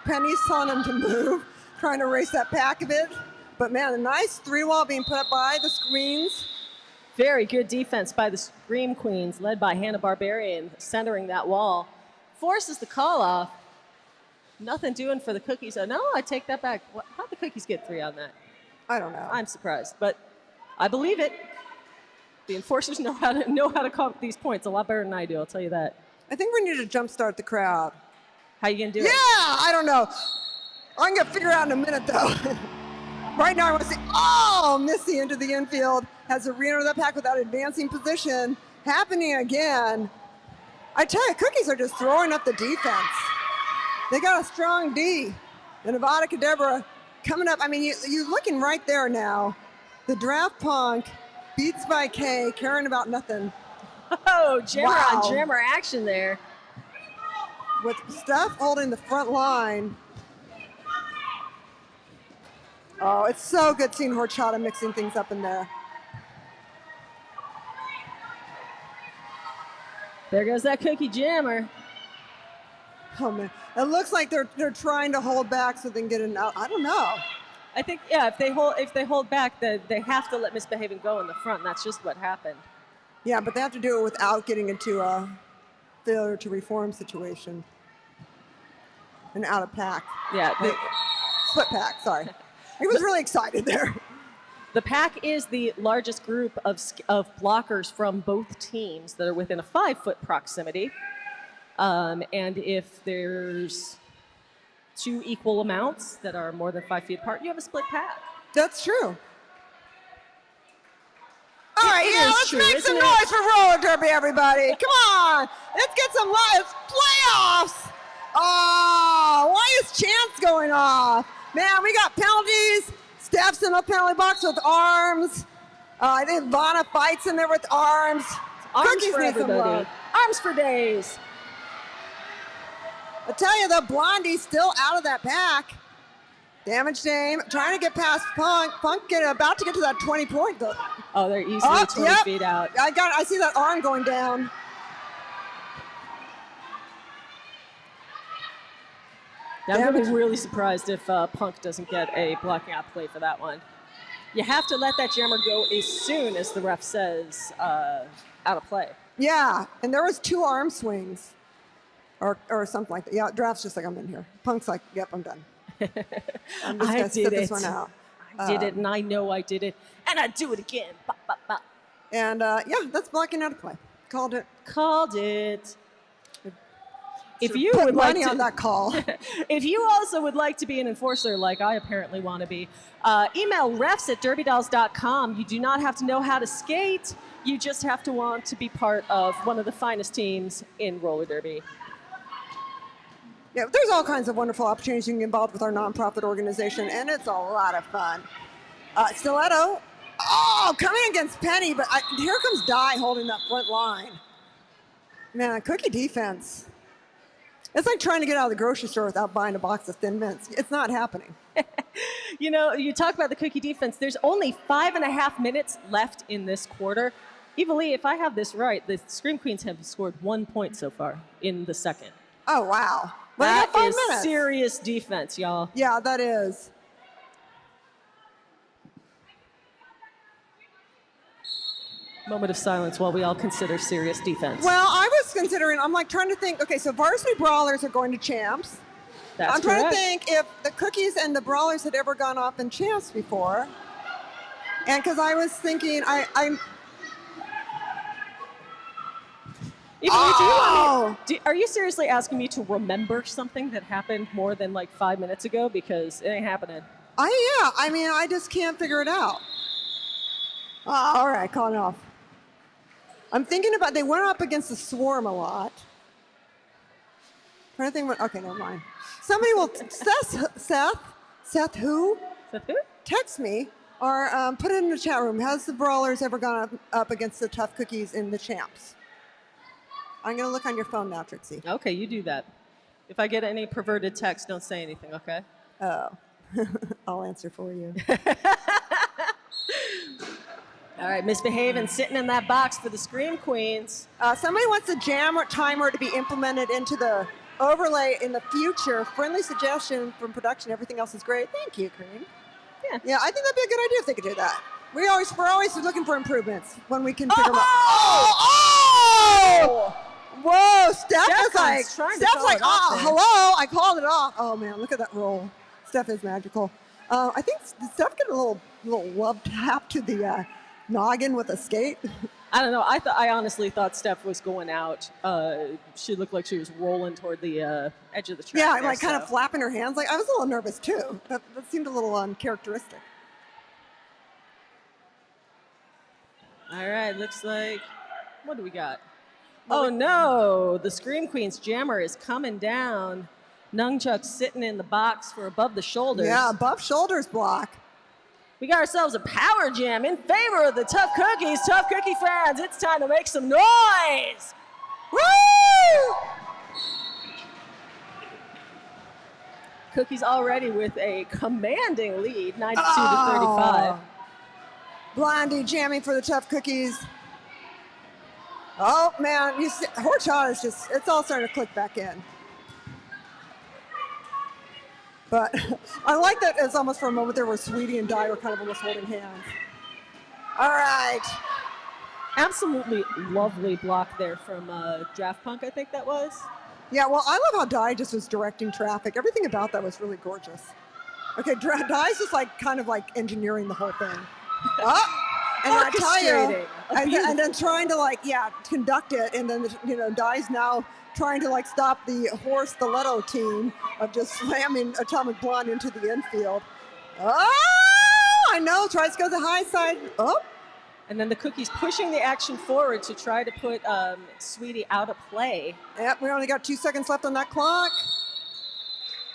Penny's telling him to move, trying to race that pack a bit. But man, a nice 3-wall being put up by the screens. Very good defense by the Scream Queens, led by Hannah Barbarian, centering that wall. Forces the call off. Nothing doing for the Cookies. Oh, no, I take that back. How'd the Cookies get 3 on that? I don't know. I'm surprised, but I believe it. The enforcers know how to count these points a lot better than I do, I'll tell you that. I think we need to jumpstart the crowd. How you gonna do it? Yeah, I don't know. I'm gonna figure it out in a minute though. Right now I want to see, Missy into the infield. Has a re-enter the pack without advancing position. Happening again. I tell you, Cookies are just throwing up the defense. They got a strong D. And Nevada Cadabra coming up. I mean, you're looking right there now. The draft punk beats by K, caring about nothing. Oh, jammer on jammer action there. With Steph holding the front line. Oh, it's so good seeing Horchata mixing things up in there. There goes that Cookie jammer. Oh man, it looks like they're trying to hold back so they can get it out. I don't know. I think if they hold back, they have to let Misbehaving go in the front. And that's just what happened. Yeah, but they have to do it without getting into a failure to reform situation. An out of pack. Yeah, split pack. Sorry, he was really excited there. The pack is the largest group of blockers from both teams that are within a 5-foot proximity. And if there's 2 equal amounts that are more than 5 feet apart, you have a split pack. That's true. All right, let's true, make some noise for roller derby, everybody. Come on, let's get some live playoffs. Oh, why is Chance going off? Man, we got penalties. Steph's in the penalty box with arms. I think Vanna fights in there with arms. Arms Cookies for need some everybody. love. Arms for days. I tell you, the Blondie's still out of that pack. Damage Dame trying to get past Punk. Punk about to get to that 20-point though. Oh, they're easily 20 feet out. I see that arm going down. I'm going to be really surprised if Punk doesn't get a blocking out play for that one. You have to let that jammer go as soon as the ref says out of play. Yeah, and there was 2 arm swings or something like that. Yeah, draft's just like, I'm in here. Punk's like, yep, I'm done. I'm just going to sit this one out. I did it, and I know I did it, and I do it again. Bop, bop, bop. And that's blocking out of play. Called it. Called it. If you put would money like to, on that call. If you also would like to be an enforcer like I apparently want to be, email refs@derbydolls.com. You do not have to know how to skate. You just have to want to be part of one of the finest teams in roller derby. Yeah, there's all kinds of wonderful opportunities you can get involved with our nonprofit organization, and it's a lot of fun. Stiletto, coming against Penny, but here comes Di holding that front line. Man, Cookie defense. It's like trying to get out of the grocery store without buying a box of Thin Mints. It's not happening. You know, you talk about the Cookie defense. There's only 5.5 minutes left in this quarter. Eva Lee, if I have this right, the Scream Queens have scored 1 point so far in the second. Oh, wow. That is serious defense, y'all. Yeah, that is. Moment of silence while we all consider serious defense. Well, I was considering, I'm like trying to think, okay, so Varsity Brawlers are going to champs. That's I'm trying correct. to think if the Cookies and the Brawlers had ever gone off in champs before. And because I was thinking, are you seriously asking me to remember something that happened more than like 5 minutes ago? Because it ain't happening. Yeah, I mean, I just can't figure it out. All right, call it off. I'm thinking about, they went up against the Swarm a lot. Trying to think what, okay, never mind. Somebody will, Seth who? Seth who? Text me or put it in the chat room. Has the Brawlers ever gone up against the Tough Cookies in the Champs? I'm going to look on your phone now, Trixie. Okay, you do that. If I get any perverted text, don't say anything, okay? Oh, I'll answer for you. All right, misbehaving, sitting in that box for the Scream Queens. Somebody wants the jam timer to be implemented into the overlay in the future. Friendly suggestion from production. Everything else is great. Thank you, Kareem. Yeah, I think that'd be a good idea if they could do that. We're always looking for improvements when we can figure them out. Oh! Whoa, Steph is like, hello, I called it off. Oh man, look at that roll. Steph is magical. I think Steph got a little love tap to the noggin with a skate. I don't know. I honestly thought Steph was going out. She looked like she was rolling toward the edge of the track. Yeah, like kind of flapping her hands. Like I was a little nervous too. That seemed a little uncharacteristic. All right, looks like, what do we got? Oh no, the Scream Queen's jammer is coming down. Nunchuck's sitting in the box for above the shoulders. Yeah, above shoulders block. We got ourselves a power jam in favor of the Tough Cookies. Tough Cookie fans, it's time to make some noise. Woo! Cookies already with a commanding lead, 92 to 35. Blondie jamming for the Tough Cookies. Oh man, you see, Horchata is just, it's all starting to click back in. But I like that it's almost for a moment there where Sweetie and Di were kind of almost holding hands. All right. Absolutely lovely block there from Draft Punk, I think that was. Yeah, well, I love how Di just was directing traffic. Everything about that was really gorgeous. Okay, Di's just like kind of like engineering the whole thing. And I tell you, and then trying to conduct it, and then Di's now trying to stop the horse stiletto team of just slamming Atomic Blonde into the infield. Oh, I know, tries to go to the high side. Oh. And then the Cookies pushing the action forward to try to put Sweetie out of play. Yep, we only got 2 seconds left on that clock.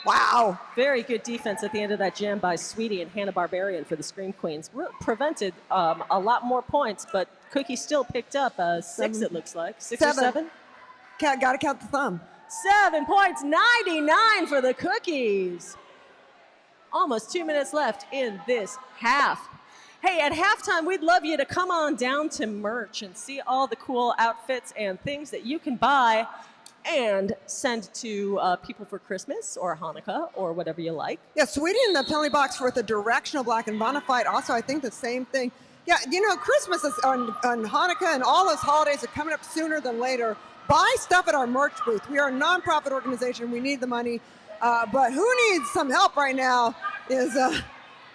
Wow. Very good defense at the end of that jam by Sweetie and Hannah Barbarian for the Scream Queens. Prevented a lot more points, but Cookie still picked up 6, it looks like. 6 or 7? Gotta count the thumb. 7 points, 99 for the Cookies. Almost 2 minutes left in this half. Hey, at halftime, we'd love you to come on down to merch and see all the cool outfits and things that you can buy and send to people for Christmas or Hanukkah or whatever you like. Yeah, Sweetie in the penalty box with a directional black and bonafide. Also, I think the same thing. Yeah, Christmas is on Hanukkah, and all those holidays are coming up sooner than later. Buy stuff at our merch booth. We are a nonprofit organization. We need the money. But who needs some help right now is,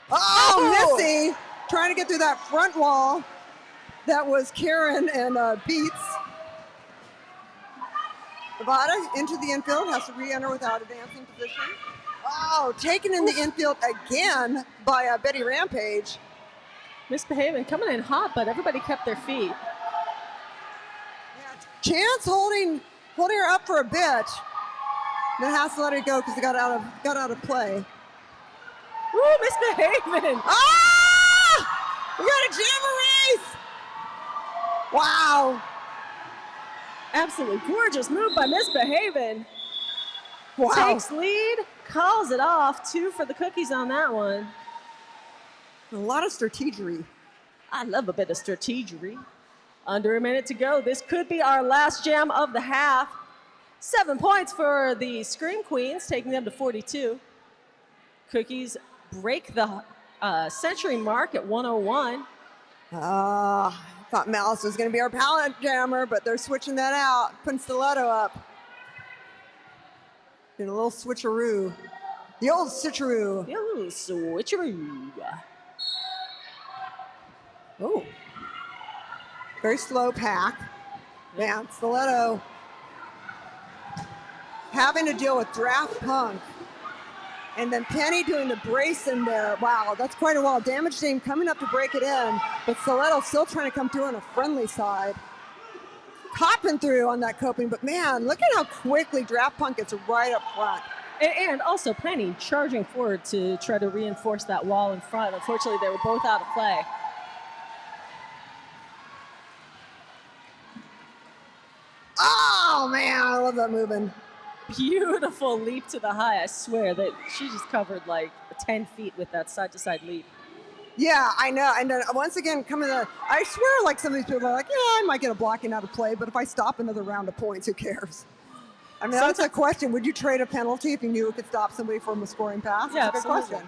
Missy trying to get through that front wall that was Karen and Beats. Nevada into the infield, has to re-enter without a dancing position. Oh, taken in the infield again by Betty Rampage. Misbehaving, coming in hot, but everybody kept their feet. Yeah, Chance holding her up for a bit. Then has to let her go because they got out of play. Woo, Misbehaving! Ah! We got a jammer race! Wow. Absolutely gorgeous move by Misbehaving. Wow. Takes lead, calls it off. 2 for the Cookies on that one. A lot of strategery. I love a bit of strategery. Under a minute to go. This could be our last jam of the half. 7 points for the Scream Queens, taking them to 42. Cookies break the century mark at 101. Thought Malice was going to be our palette jammer, but they're switching that out, putting stiletto up. Did a little switcheroo. The old switcheroo. The old switcheroo. Oh. Very slow pack. Man, stiletto having to deal with Draft Punk. And then Penny doing the brace in there. Wow, that's quite a while. Damage team coming up to break it in, but Soletto still trying to come through on a friendly side. Copping through on that coping, but man, look at how quickly Draft Punk gets right up front. And also Penny charging forward to try to reinforce that wall in front. Unfortunately, they were both out of play. Oh man, I love that moving. Beautiful leap to the high. I swear that she just covered like 10 feet with that side-to-side leap. Yeah, I know. And then once again, I swear, like some of these people are like, yeah, I might get a blocking out of play, but if I stop another round of points, who cares? I mean, that's a question. Would you trade a penalty if you knew it could stop somebody from a scoring pass? Yeah, that's a good question.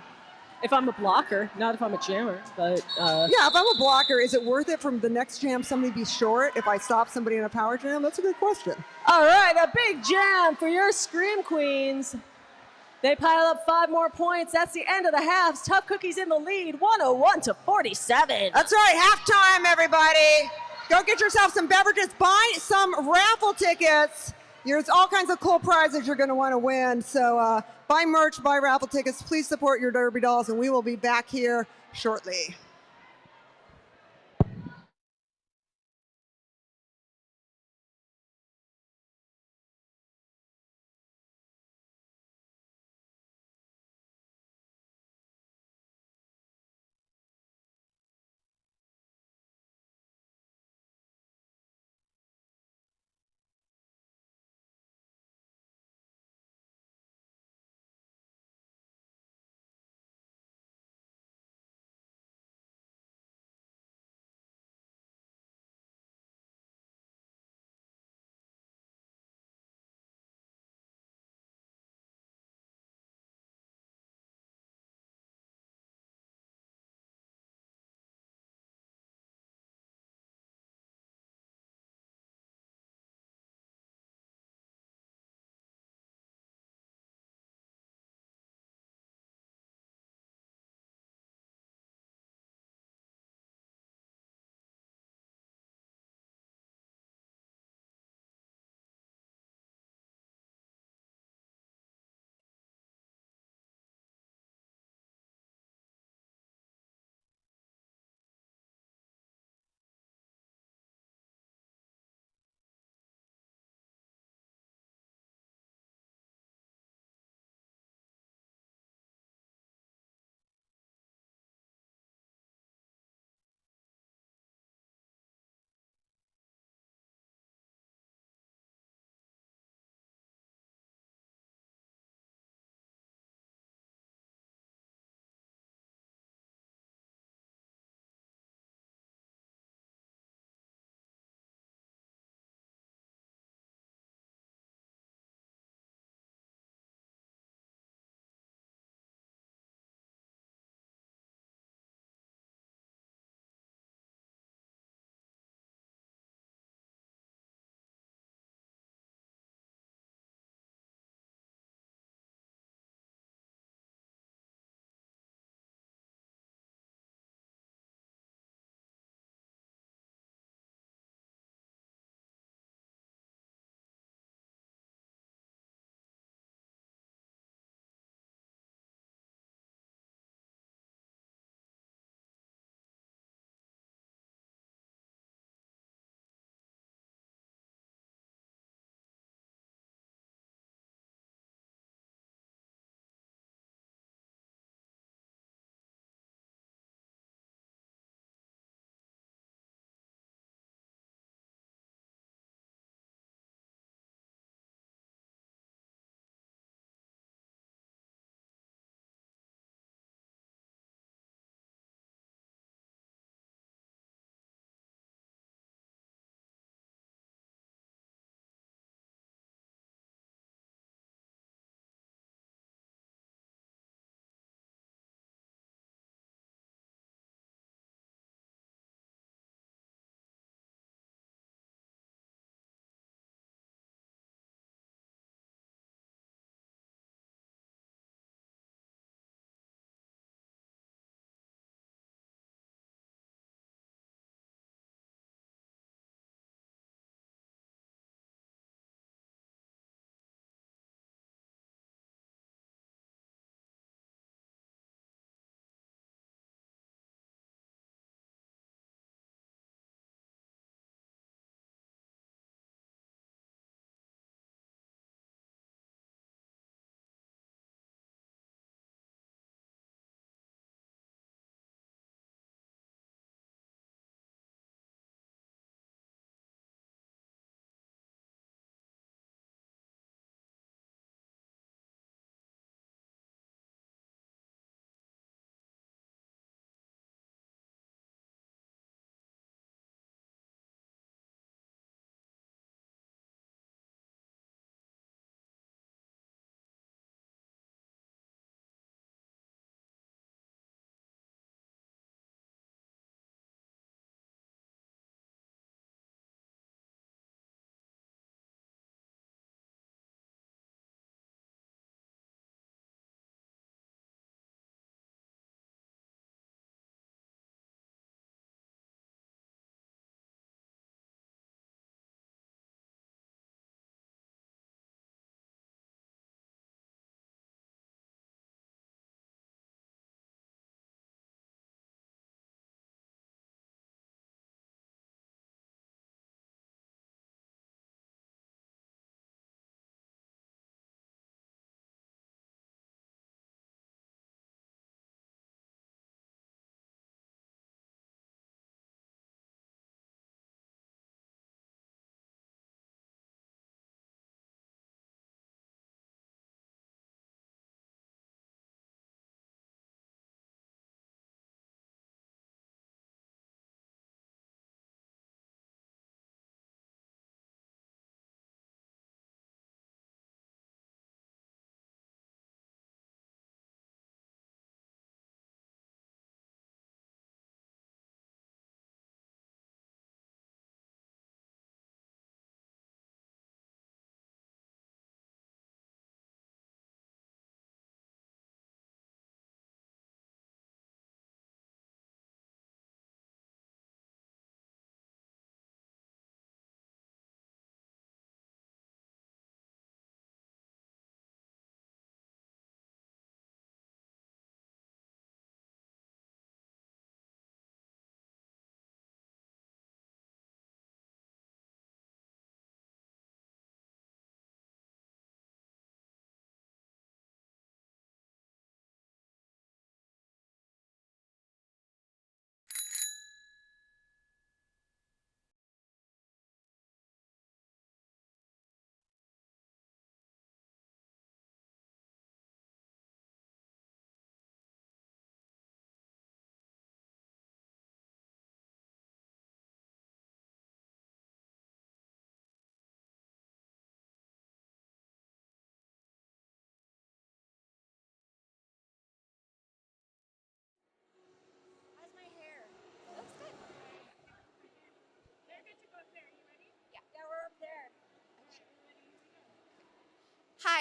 If I'm a blocker, not if I'm a jammer, but... Yeah, if I'm a blocker, is it worth it from the next jam somebody be short if I stop somebody in a power jam? That's a good question. All right, a big jam for your Scream Queens. They pile up 5 more points. That's the end of the halves. Tough Cookies in the lead, 101-47. That's right, halftime, everybody. Go get yourself some beverages. Buy some raffle tickets. There's all kinds of cool prizes you're going to want to win. So buy merch, buy raffle tickets. Please support your Derby Dolls, and we will be back here shortly.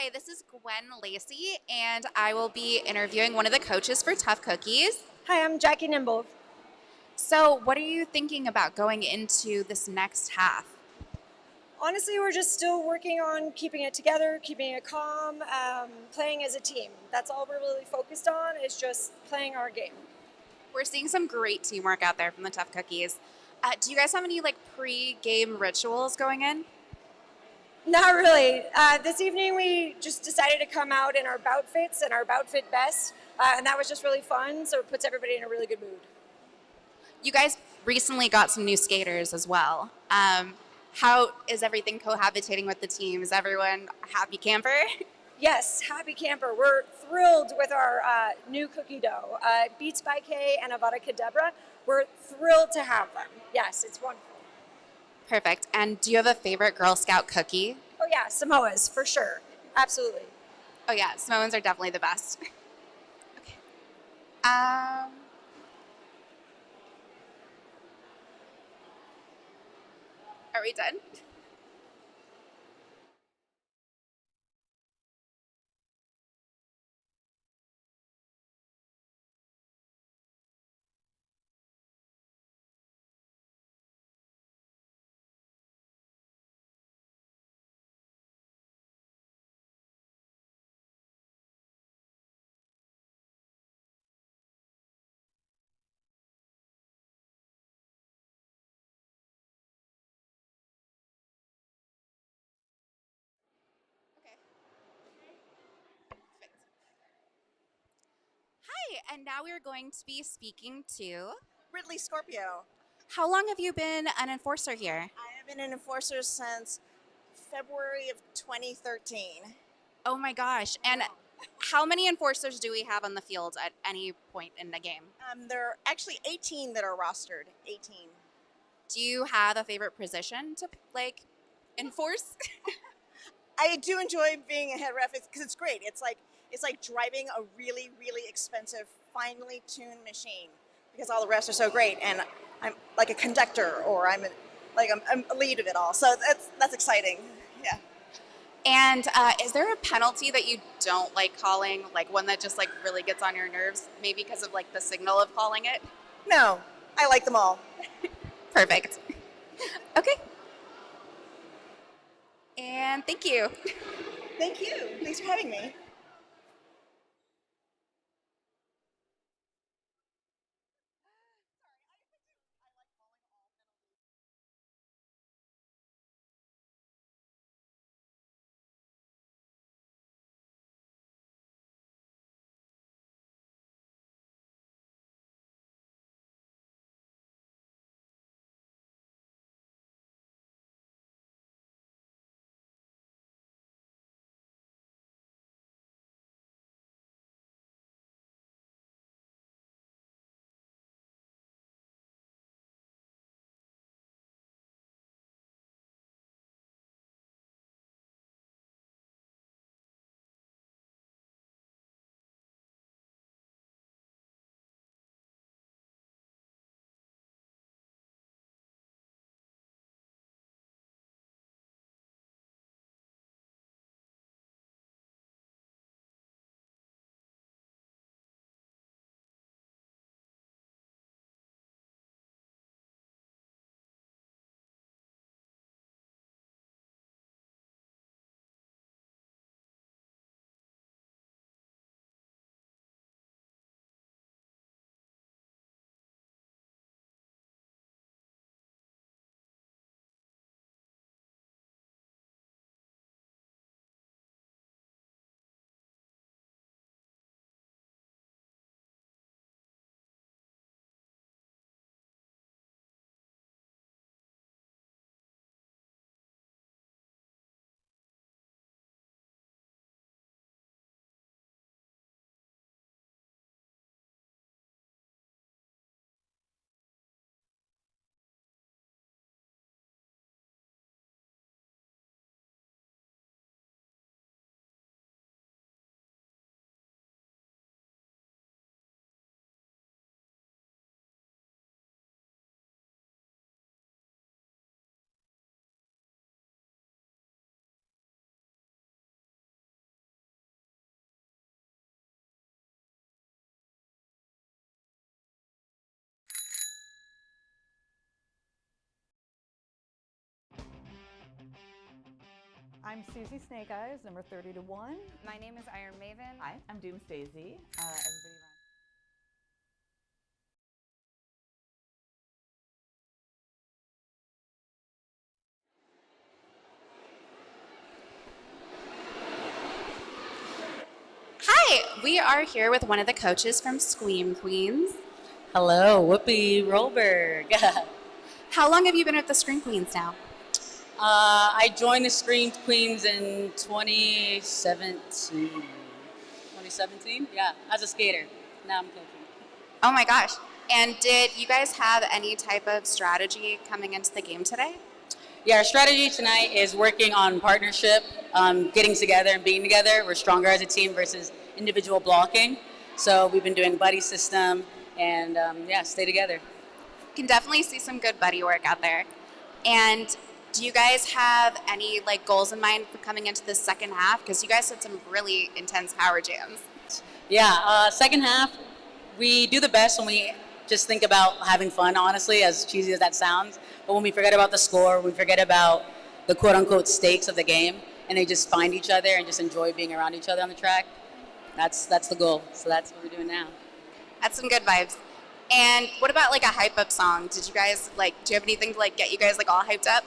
Hi, this is Gwen Lacey, and I will be interviewing one of the coaches for Tough Cookies. Hi, I'm Jackie Nimble. So, what are you thinking about going into this next half? Honestly, we're just still working on keeping it together, keeping it calm, playing as a team. That's all we're really focused on is just playing our game. We're seeing some great teamwork out there from the Tough Cookies. Do you guys have any pre-game rituals going in? Not really. This evening we just decided to come out in our bout fits and our bout fit best, and that was just really fun, so it puts everybody in a really good mood. You guys recently got some new skaters as well. How is everything cohabitating with the team? Is everyone a happy camper? Yes, happy camper. We're thrilled with our new cookie dough. Beats by Kay and Avada Kedavra. We're thrilled to have them. Yes, it's wonderful. Perfect. And do you have a favorite Girl Scout cookie? Oh yeah, Samoas, for sure. Absolutely. Oh yeah, Samoans are definitely the best. Okay. Are we done? Okay. Perfect. Hi, and now we're going to be speaking to. Ridley Scorpio. How long have you been an enforcer here? I have been an enforcer since February of 2013. Oh my gosh. And how many enforcers do we have on the field at any point in the game? There are actually 18 that are rostered. 18. Do you have a favorite position to enforce? I do enjoy being a head ref because it's great. It's like driving a really, really expensive, finely tuned machine because all the refs are so great, and I'm like a conductor, or I'm a lead of it all. So that's exciting. Yeah. And is there a penalty that you don't like calling, like one that just really gets on your nerves, maybe because of the signal of calling it? No, I like them all. Perfect. Okay. And thank you. Thank you. Thanks for having me. I'm Susie Snake Eyes, number 30 to 1. My name is Iron Maven. Hi, I'm Doom Stacey. Everybody around. Hi, we are here with one of the coaches from Scream Queens. Hello, Whoopi Rolberg. How long have you been with the Scream Queens now? I joined the Scream Queens in 2017. 2017? Yeah, as a skater. Now I'm coaching. Oh my gosh. And did you guys have any type of strategy coming into the game today? Yeah, our strategy tonight is working on partnership, getting together and being together. We're stronger as a team versus individual blocking. So we've been doing buddy system and yeah, stay together. You can definitely see some good buddy work out there. And do you guys have any like goals in mind for coming into the second half? Because you guys had some really intense power jams. Yeah, second half, we do the best when we just think about having fun, honestly, as cheesy as that sounds. But when we forget about the score, we forget about the quote-unquote stakes of the game, and they just find each other and just enjoy being around each other on the track, that's the goal. So that's what we're doing now. That's some good vibes. And what about like a hype-up song? Did you guys like, do you have anything to like get you guys like all hyped up?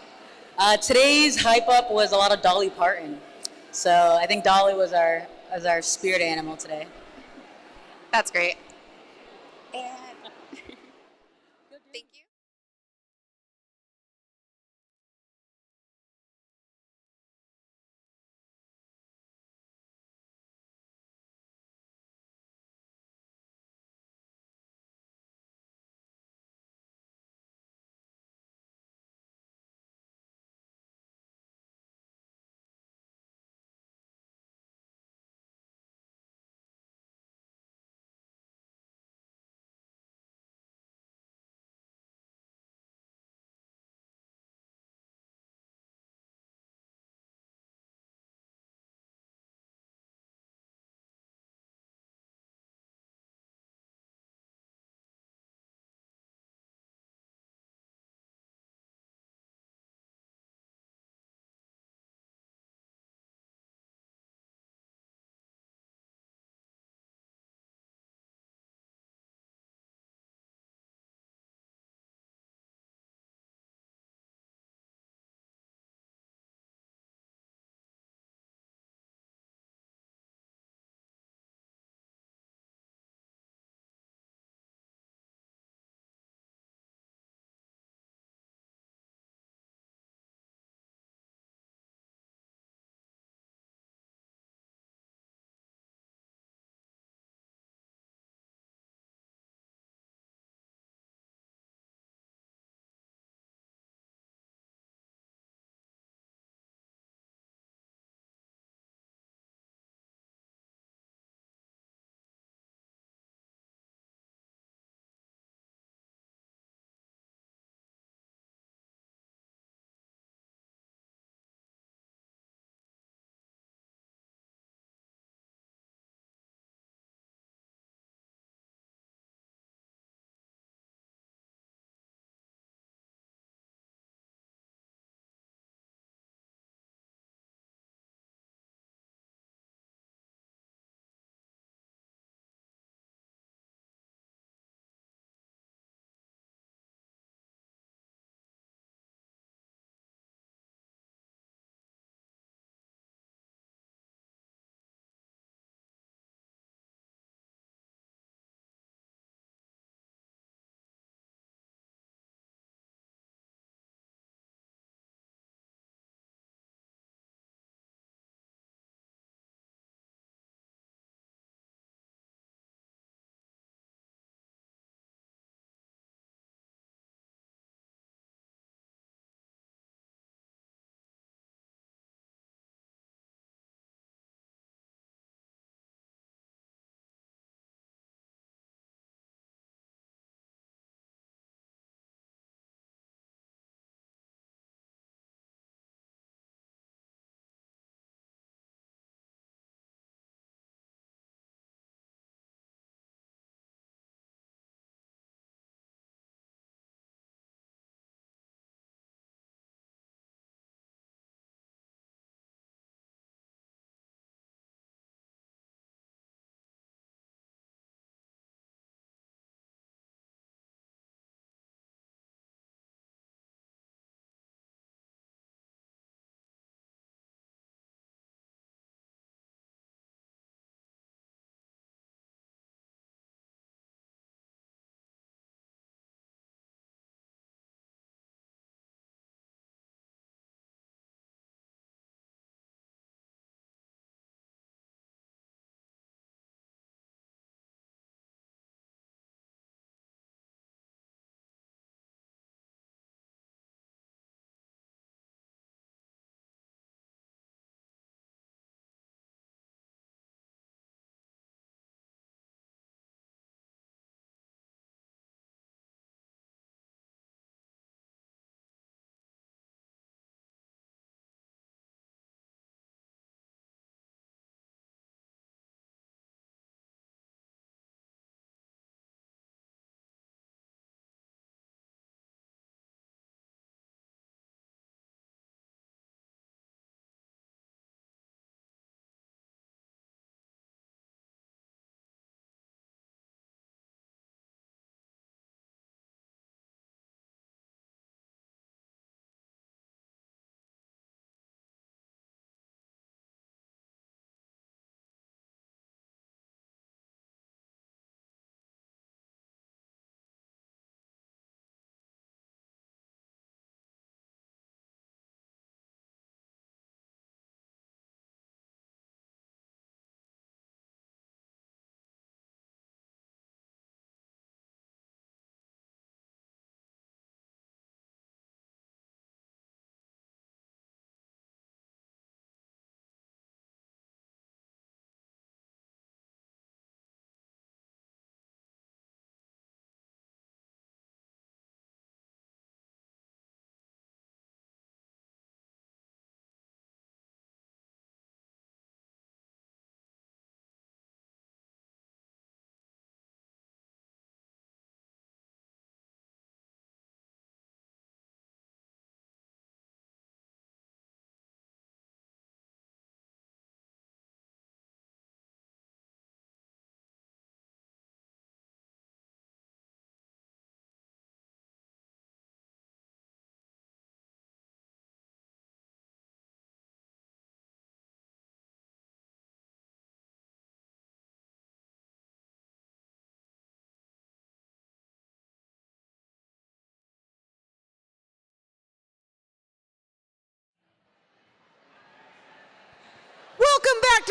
Today's hype-up was a lot of Dolly Parton. So I think Dolly was our spirit animal today. That's great. And thank you.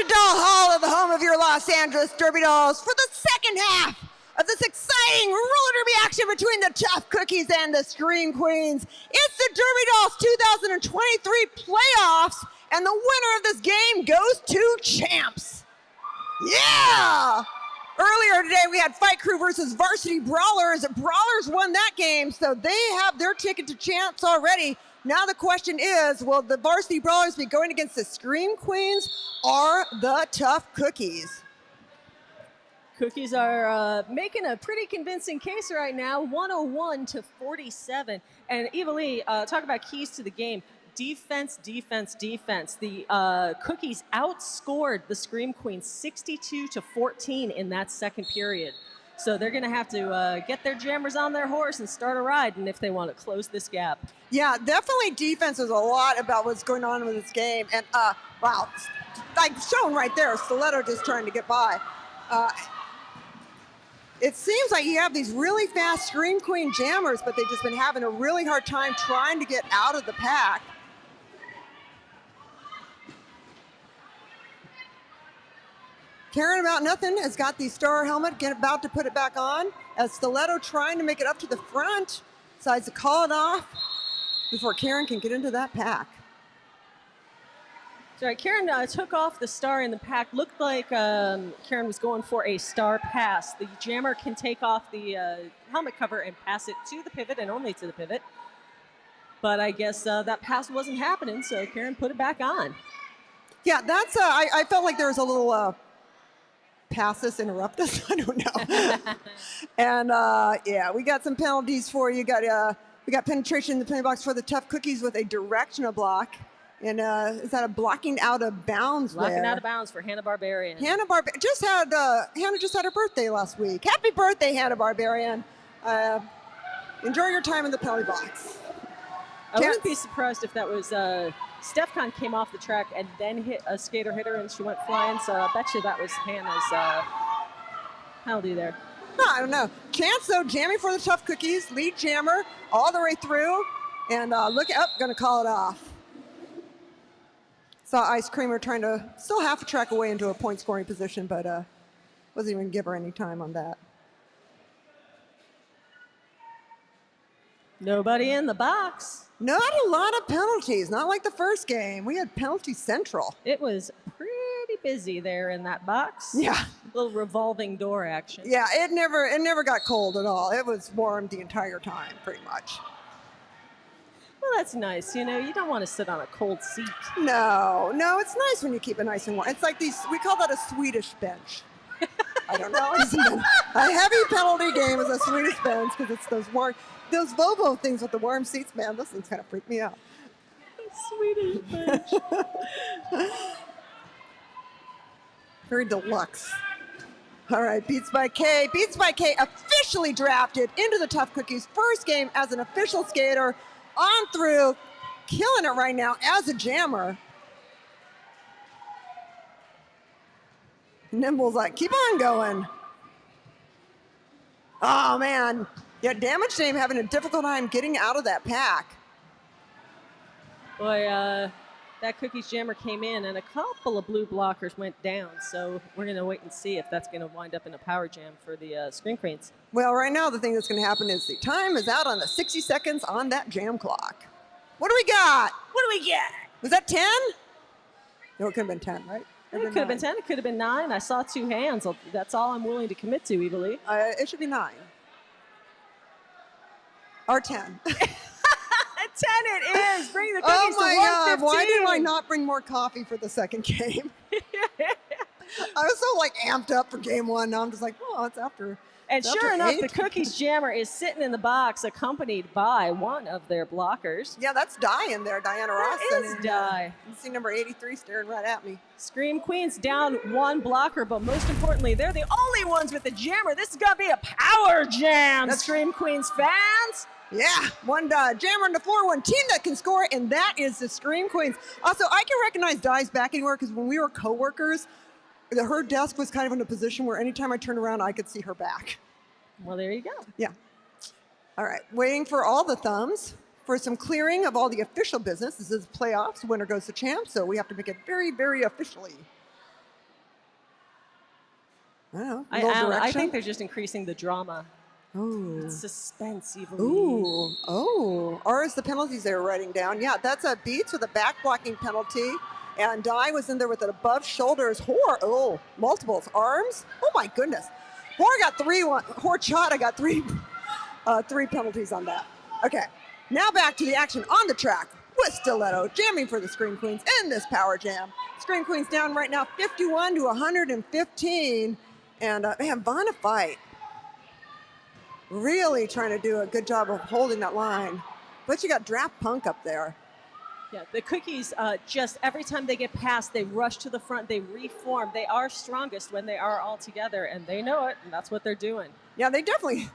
Doll Hall of the home of your Los Angeles Derby Dolls for the second half of this exciting roller derby action between the Tough Cookies and the Scream Queens. It's the Derby Dolls 2023 playoffs, and the winner of this game goes to Champs. Yeah! Earlier today, we had Fight Crew versus Varsity Brawlers. Brawlers won that game, so they have their ticket to Champs already. Now the question is, will the Varsity Brawlers be going against the Scream Queens or the Tough Cookies? Cookies are making a pretty convincing case right now, 101 to 47. And Eva Lee, talk about keys to the game. Defense, defense, defense. The Cookies outscored the Scream Queens 62 to 14 in that second period. So they're going to have to get their jammers on their horse and start a ride, and if they want to close this gap. Yeah, definitely defense is a lot about what's going on with this game. And, wow, like shown right there, Stiletto just trying to get by. It seems like you have these really fast Scream Queen jammers, but they've just been having a really hard time trying to get out of the pack. Karen About Nothing has got the star helmet, about to put it back on, as Stiletto trying to make it up to the front, decides to call it off before Karen can get into that pack. So Karen took off the star in the pack. Looked like Karen was going for a star pass. The jammer can take off the helmet cover and pass it to the pivot and only to the pivot. But I guess that pass wasn't happening, so Karen put it back on. Yeah, that's, I felt like there was a little passus interruptus, I don't know. And yeah, we got some penalties for you. We got penetration in the penalty box for the Tough Cookies with a directional block. And is that a blocking out of bounds Blocking there? out of bounds for Hannah Barbarian. Hannah just had her birthday last week. Happy birthday, Hannah Barbarian. Enjoy your time in the penalty box. I wouldn't be surprised if that was Stefcon came off the track and then hit a skater hit her and she went flying. So I bet you that was Hannah's penalty there. No, I don't know. Chance though, jamming for the Tough Cookies, lead jammer all the way through, and look up, gonna call it off. Saw Ice Creamer trying to still half a track away into a point scoring position, but wasn't even give her any time on that. Nobody in the box. Not a lot of penalties, not like the first game. We had penalty central. It was pretty busy there in that box. Yeah. Little revolving door action. Yeah, it never got cold at all. It was warm the entire time, pretty much. Well, that's nice. You know, you don't want to sit on a cold seat. No, it's nice when you keep it nice and warm. It's like we call that a Swedish bench. I don't know. A heavy penalty game is a Swedish bench because it's those Volvo things with the warm seats, man. Those things kind of freak me out. Swedish bench. Very deluxe. All right, Beats by K. Beats by K officially drafted into the Tough Cookies' first game as an official skater, on through, killing it right now as a jammer. Nimble's like, keep on going. Oh, man. Yeah, Damage Dame having a difficult time getting out of that pack. Boy, that Cookies jammer came in and a couple of blue blockers went down. So we're going to wait and see if that's going to wind up in a power jam for the Scream Queens. Well, right now the thing that's going to happen is the time is out on the 60 seconds on that jam clock. What do we got? What do we get? Was that 10? No, it could have been 10, right? It could have been 10. It could have been 9. I saw 2 hands. That's all I'm willing to commit to, Eva Lee. It should be 9. Or 10. 10 it is. Bring the cookies oh my to God, 115. why did I not bring more coffee for the second game? I was so like amped up for game 1. Now I'm just like, oh, it's after. And it's sure after enough, 8. the Cookies jammer is sitting in the box accompanied by one of their blockers. Yeah, that's Di in there, Diana Ross. That is Di. You see number 83 staring right at me. Scream Queens down 1 blocker, but most importantly, they're the only ones with the jammer. This is going to be a power jam, Scream Queens fans. Yeah, one jammer in the floor, one team that can score, and that is the Scream Queens. Also, I can recognize Di's back anywhere because when we were co-workers, her desk was kind of in a position where anytime I turned around, I could see her back. Well, there you go. Yeah. All right, waiting for all the thumbs for some clearing of all the official business. This is playoffs. Winner goes to champ, so we have to make it very, very officially. I don't know. A little I direction? think they're just increasing the drama. Ooh. Suspense, even. Ooh. Oh. Or is the penalties they were writing down? Yeah, that's a Beats with a back blocking penalty. And Dye was in there with an above shoulders. Oh, multiples. Arms. Oh my goodness. Horchata got three penalties on that. Okay. Now back to the action on the track with Stiletto jamming for the Scream Queens in this power jam. Scream Queens down right now 51 to 115. And man, Bonafide really trying to do a good job of holding that line. But you got Draft Punk up there. Yeah, the Cookies, just every time they get past, they rush to the front, they reform. They are strongest when they are all together, and they know it, and that's what they're doing. Yeah, they definitely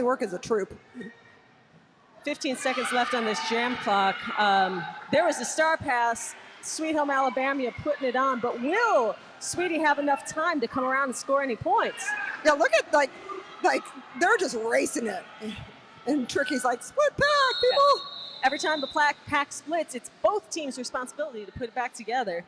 work as a troop. 15 seconds left on this jam clock. There was a star pass, Sweet Home Alabama putting it on, but will Sweetie have enough time to come around and score any points? Yeah, look at like they're just racing it. And Tricky's like, split pack, people. Yeah. Every time the pack splits, it's both teams' responsibility to put it back together.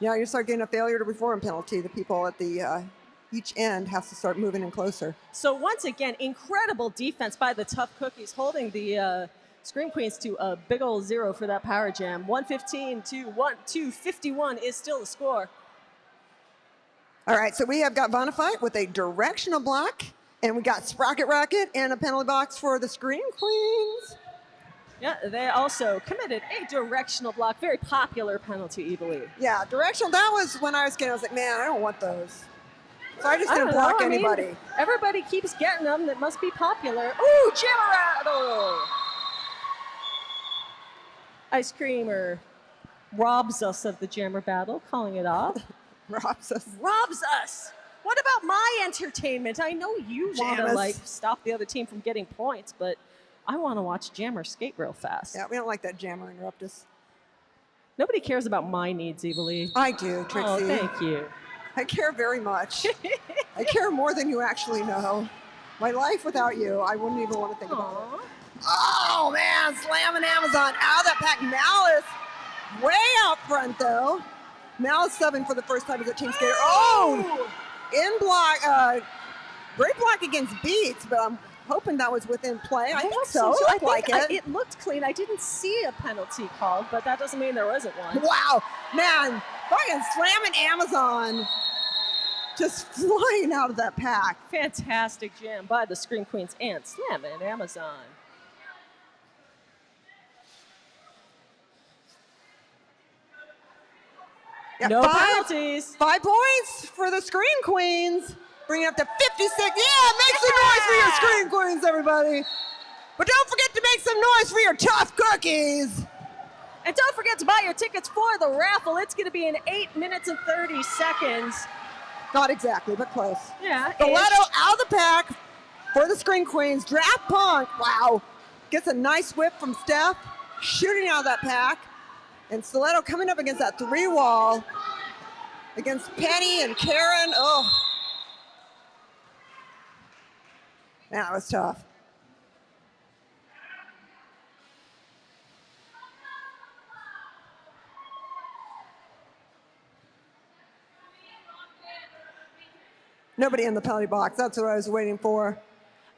Yeah, you start getting a failure to reform penalty. The people at the each end has to start moving in closer. So once again, incredible defense by the Tough Cookies, holding the Scream Queens to a big old 0 for that power jam. 115 to 251 is still the score. All right, so we have got Bonafide with a directional block, and we got Sprocket Rocket and a penalty box for the Scream Queens. Yeah, they also committed a directional block, very popular penalty, Evilly. Yeah, directional, that was when I was getting, I was like, man, I don't want those. So I just didn't block anybody. Everybody keeps getting them, that must be popular. Ooh, Jammer Rattle! Ice Creamer robs us of the Jammer Battle, calling it off. Robs us. Robs us! What about my entertainment? I know you want to stop the other team from getting points, but I want to watch Jammer skate real fast. Yeah, we don't like that Jammer interrupt us. Nobody cares about my needs, Evilly. I do, Trixie. Oh, thank you. I care very much. I care more than you actually know. My life without you, I wouldn't even want to think about it. Oh, man, slamming Amazon out of that pack. Malice way out front, though. Malice subbing for the first time as a team skater. Oh! In block, great block against Beats, but I'm hoping that was within play. I think so. I think it looked clean. I didn't see a penalty called, but that doesn't mean there wasn't one. Wow, man, fucking slamming Amazon, just flying out of that pack. Fantastic jam by the Scream Queens and slamming Amazon. Yeah, no penalties. 5 points for the Scream Queens. Bring it up to 56. Yeah, make some noise for your Scream Queens, everybody. But don't forget to make some noise for your Tough Cookies. And don't forget to buy your tickets for the raffle. It's going to be in 8 minutes and 30 seconds. Not exactly, but close. Yeah. Stiletto out of the pack for the Scream Queens. Draft Punk, wow. Gets a nice whip from Steph, shooting out of that pack. And Stiletto coming up against that 3-wall against Penny and Karen. Oh. Man, that was tough. Nobody in the penalty box. That's what I was waiting for.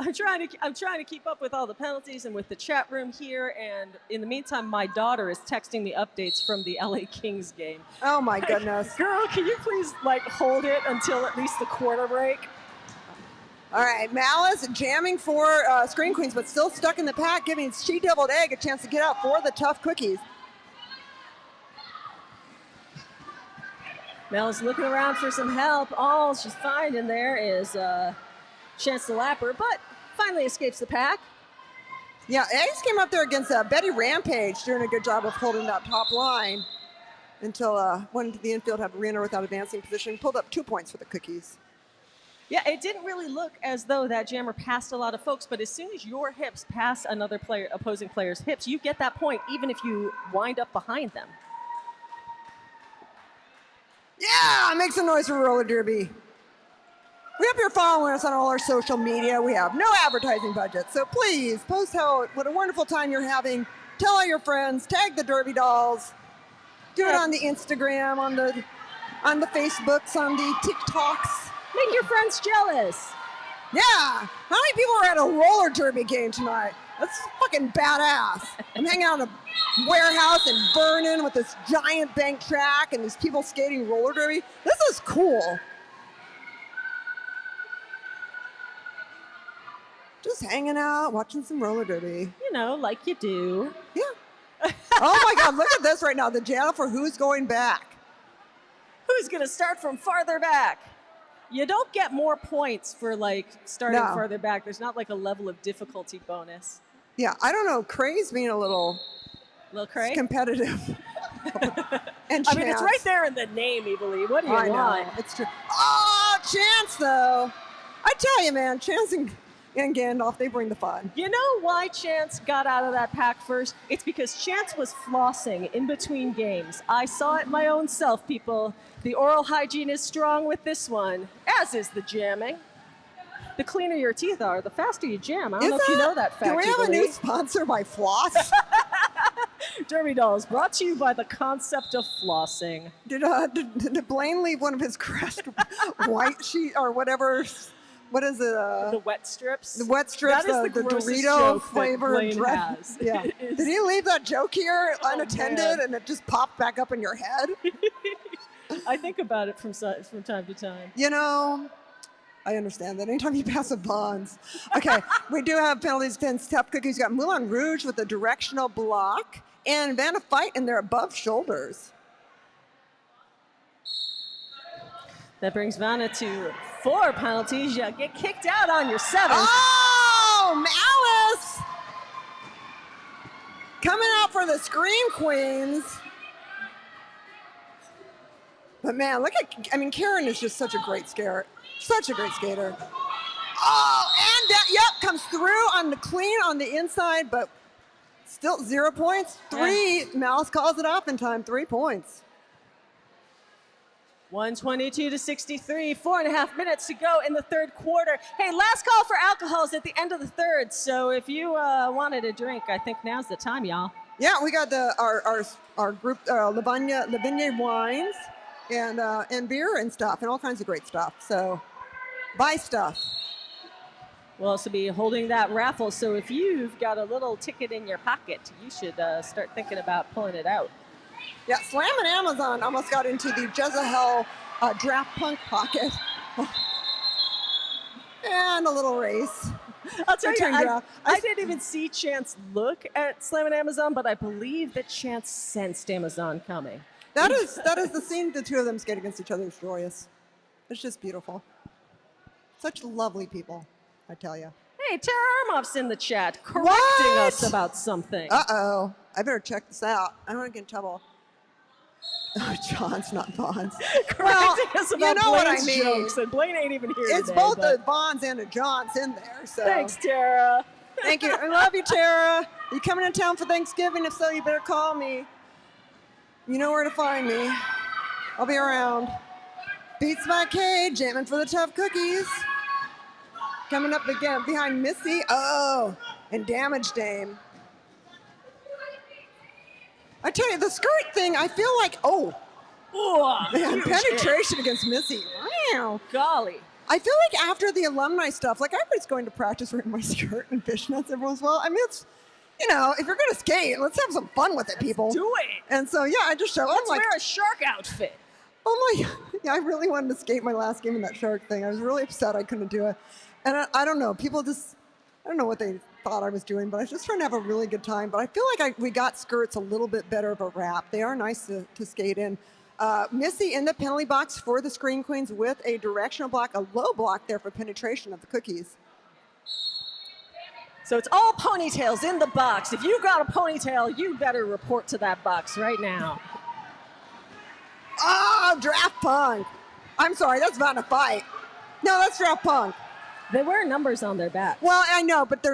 I'm trying to keep up with all the penalties and with the chat room here. And in the meantime, my daughter is texting me updates from the LA Kings game. Oh my goodness. Girl, can you please hold it until at least the quarter break? All right, Malice jamming for Scream Queens, but still stuck in the pack, giving She Deviled Egg a chance to get out for the Tough Cookies. Malice looking around for some help. All she's finding there is Chance the Lapper, but finally escapes the pack. Yeah, Eggs came up there against Betty Rampage, doing a good job of holding that top line until went into the infield, had Rena without advancing position, pulled up 2 points for the Cookies. Yeah, it didn't really look as though that jammer passed a lot of folks, but as soon as your hips pass another opposing player's hips, you get that point, even if you wind up behind them. Yeah, make some noise for Roller Derby. We hope you're following us on all our social media. We have no advertising budget, so please post what a wonderful time you're having. Tell all your friends, tag the Derby dolls. Do it on the Instagram, on the Facebooks, on the TikToks. Make your friends jealous. Yeah. How many people are at a roller derby game tonight? That's fucking badass. I'm hanging out in a warehouse in Vernon with this giant bank track and these people skating roller derby. This is cool. Just hanging out, watching some roller derby. You know, like you do. Yeah. Oh my God, look at this right now. The channel for who's going back. Who's going to start from farther back? You don't get more points for like starting farther back. There's not like a level of difficulty bonus. Yeah, I don't know. Cray's being a little cray? competitive. And I mean, it's right there in the name, Evilly. What do you want? Know. It's true. Oh, Chance, though. I tell you, man, Chance and Gandalf, they bring the fun. You know why Chance got out of that pack first? It's because Chance was flossing in between games. I saw it my own self, people. The oral hygiene is strong with this one, as is the jamming. The cleaner your teeth are, the faster you jam. I don't know if you know that fact. Do we have a new sponsor by Floss? Derby Dolls, brought to you by the concept of flossing. Did Blaine leave one of his crest white sheet or whatever? What is it? The wet strips. The wet strips. That is the grossest Dorito joke flavor. that Blaine has. Yeah. Did he leave that joke here unattended and it just popped back up in your head? I think about it from time to time. You know, I understand that. Anytime you pass a bonds. Okay, we do have penalties against Tough Cookies. You got Moulin Rouge with a directional block and Vanna Fight in their above shoulders. That brings Vanna to 4 penalties. You get kicked out on your 7th. Oh, Malice! Coming out for the Scream Queens. But man, Karen is just such a great skater. Such a great skater. Oh, and that, comes through on the clean on the inside, but still 0 points. 3, Malice calls it off in time, 3 points. 122-63, 4.5 minutes to go in the third quarter. Hey, last call for alcohol is at the end of the third, so if you wanted a drink, I think now's the time, y'all. Yeah, we got our group, Lavigne wines and beer and stuff, and all kinds of great stuff. So buy stuff. We'll also be holding that raffle, so if you've got a little ticket in your pocket, you should start thinking about pulling it out. Yeah, Slam and Amazon almost got into the Jezebel draft punk pocket. And a little race. I'll tell you, I didn't even see Chance look at Slam and Amazon, but I believe that Chance sensed Amazon coming. That is the scene the two of them skate against each other is joyous. It's just beautiful. Such lovely people, I tell you. Hey, Tara Armoff's in the chat correcting us about something. Uh-oh. I better check this out. I don't want to get in trouble. Oh, John's not Bonds. Correcting us about you know Blaine's what I mean. jokes, and Blaine ain't even here It's today, both but... the Bonds and the Johns in there. So. Thanks, Tara. Thank you. I love you, Tara. You coming in town for Thanksgiving? If so, you better call me. You know where to find me. I'll be around. Beats by K, jamming for the Tough Cookies. Coming up again behind Missy. Oh, and Damage Dame. I tell you, the skirt thing, I feel like, man, penetration against Missy. Wow. Golly. I feel like after the alumni stuff, like everybody's going to practice wearing my skirt and fishnets every once in a while. I mean, it's, you know, if you're going to skate, let's have some fun with it, people. Let's do it. And so, yeah, I just show up. Let's wear a shark outfit. Oh my, yeah, I really wanted to skate my last game in that shark thing. I was really upset I couldn't do it. And I don't know, people just, I don't know what they thought I was doing, but I was just trying to have a really good time. But I feel like we got skirts a little bit better of a wrap. They are nice to skate in. Missy in the penalty box for the Scream Queens with a directional block, a low block there for penetration of the cookies. So it's all ponytails in the box. If you got a ponytail, you better report to that box right now. Oh, Draft Punk. I'm sorry, that's Vanna Fight. No, that's Draft Punk. They wear numbers on their back. Well, I know, but their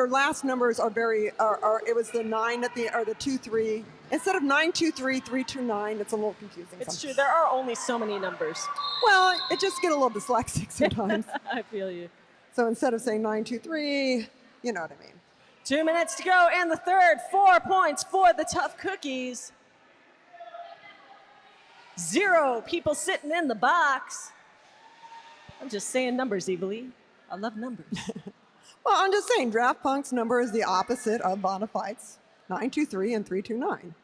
last numbers are it was the 9 or the 2-3. Instead of 923 329, it's a little confusing. It's true. There are only so many numbers. Well, it just get a little dyslexic sometimes. I feel you. So instead of saying 923, you know what I mean. 2 minutes to go in the third. 4 points for the Tough Cookies. 0 people sitting in the box. I'm just saying numbers, Evilly. I love numbers. Well, I'm just saying, Draft Punk's number is the opposite of Bonafite's 923 and 329.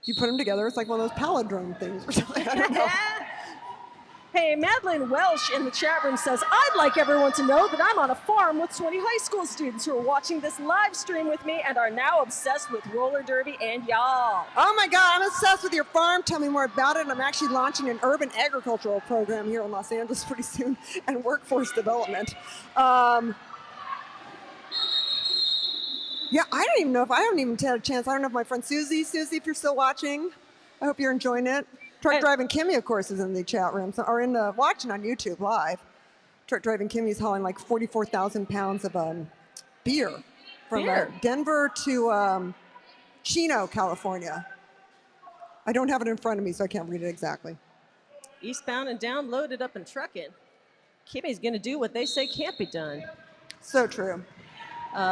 You put them together, it's like one of those palindrome things or something. I don't know. Hey, Madeline Welsh in the chat room says, I'd like everyone to know that I'm on a farm with 20 high school students who are watching this live stream with me and are now obsessed with roller derby and y'all. Oh my God, I'm obsessed with your farm. Tell me more about it. I'm actually launching an urban agricultural program here in Los Angeles pretty soon and workforce development. Yeah, I don't even know if I haven't even had a chance. I don't know if my friend Susie, if you're still watching, I hope you're enjoying it. Truck Driving Kimmy, of course, is in the chat room, or in the watching on YouTube live. Truck Driving Kimmy's hauling like 44,000 pounds of beer from Denver to Chino, California. I don't have it in front of me, so I can't read it exactly. Eastbound and down, loaded up and trucking. Kimmy's gonna do what they say can't be done. So true.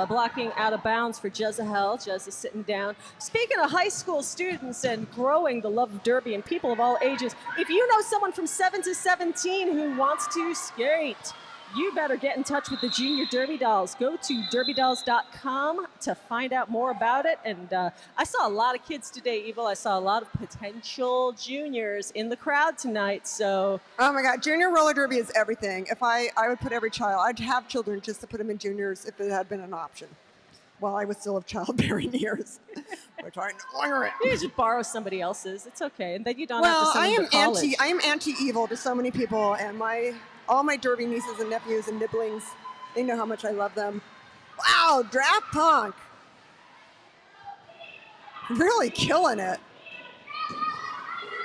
Blocking out of bounds for Jezahel. Jez is sitting down. Speaking of high school students and growing the love of derby and people of all ages, if you know someone from 7 to 17 who wants to skate, you better get in touch with the Junior Derby Dolls. Go to derbydolls.com to find out more about it. And I saw a lot of kids today, Evil. I saw a lot of potential juniors in the crowd tonight. So, oh my God, junior roller derby is everything. If I would put every child, I'd have children just to put them in juniors if it had been an option. While I was still of childbearing years, which I no longer am. You just borrow somebody else's. It's okay, and then you don't have to send them to college. I am anti-evil to so many people, and all my derby nieces and nephews and nibblings, they know how much I love them. Wow, Draft Punk. Really killing it.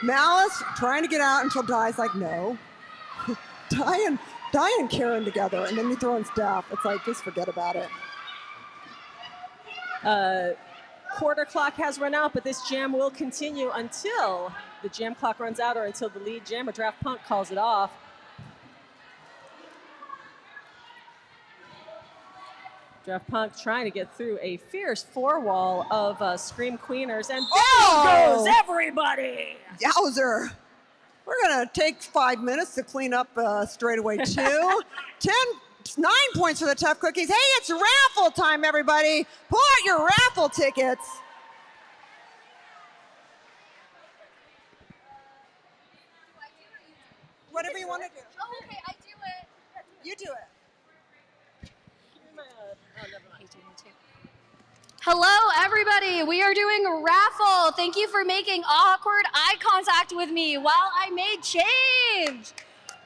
Malice trying to get out until Di's like, no. Di and Karen together, and then you throw in Steph. It's like, just forget about it. Quarter clock has run out, but this jam will continue until the jam clock runs out or until the lead jammer, Draft Punk, calls it off. Draft Punk trying to get through a fierce four-wall of Scream Queeners, and there goes everybody! Yowzer! We're gonna take 5 minutes to clean up straightaway 2. 9 points for the Tough Cookies. Hey, it's raffle time, everybody. Pull out your raffle tickets. Whatever you want to do. Oh, okay, I do it. You do it. Hello, everybody. We are doing a raffle. Thank you for making awkward eye contact with me while I made change.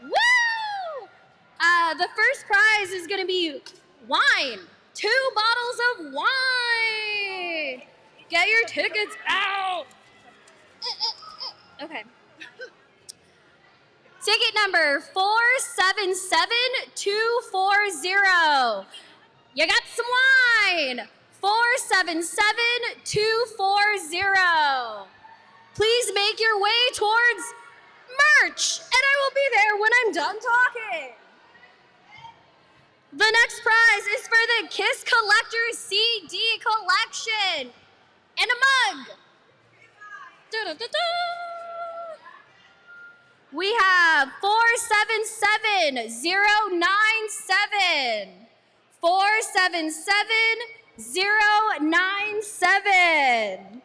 Woo! The first prize is going to be wine. 2 bottles of wine. Get your tickets out. Okay. Ticket number 477240. You got some wine. 477240. Please make your way towards merch, and I will be there when I'm done talking. The next prize is for the Kiss Collector CD collection and a mug. Da-da-da-da. We have 477097. 477097.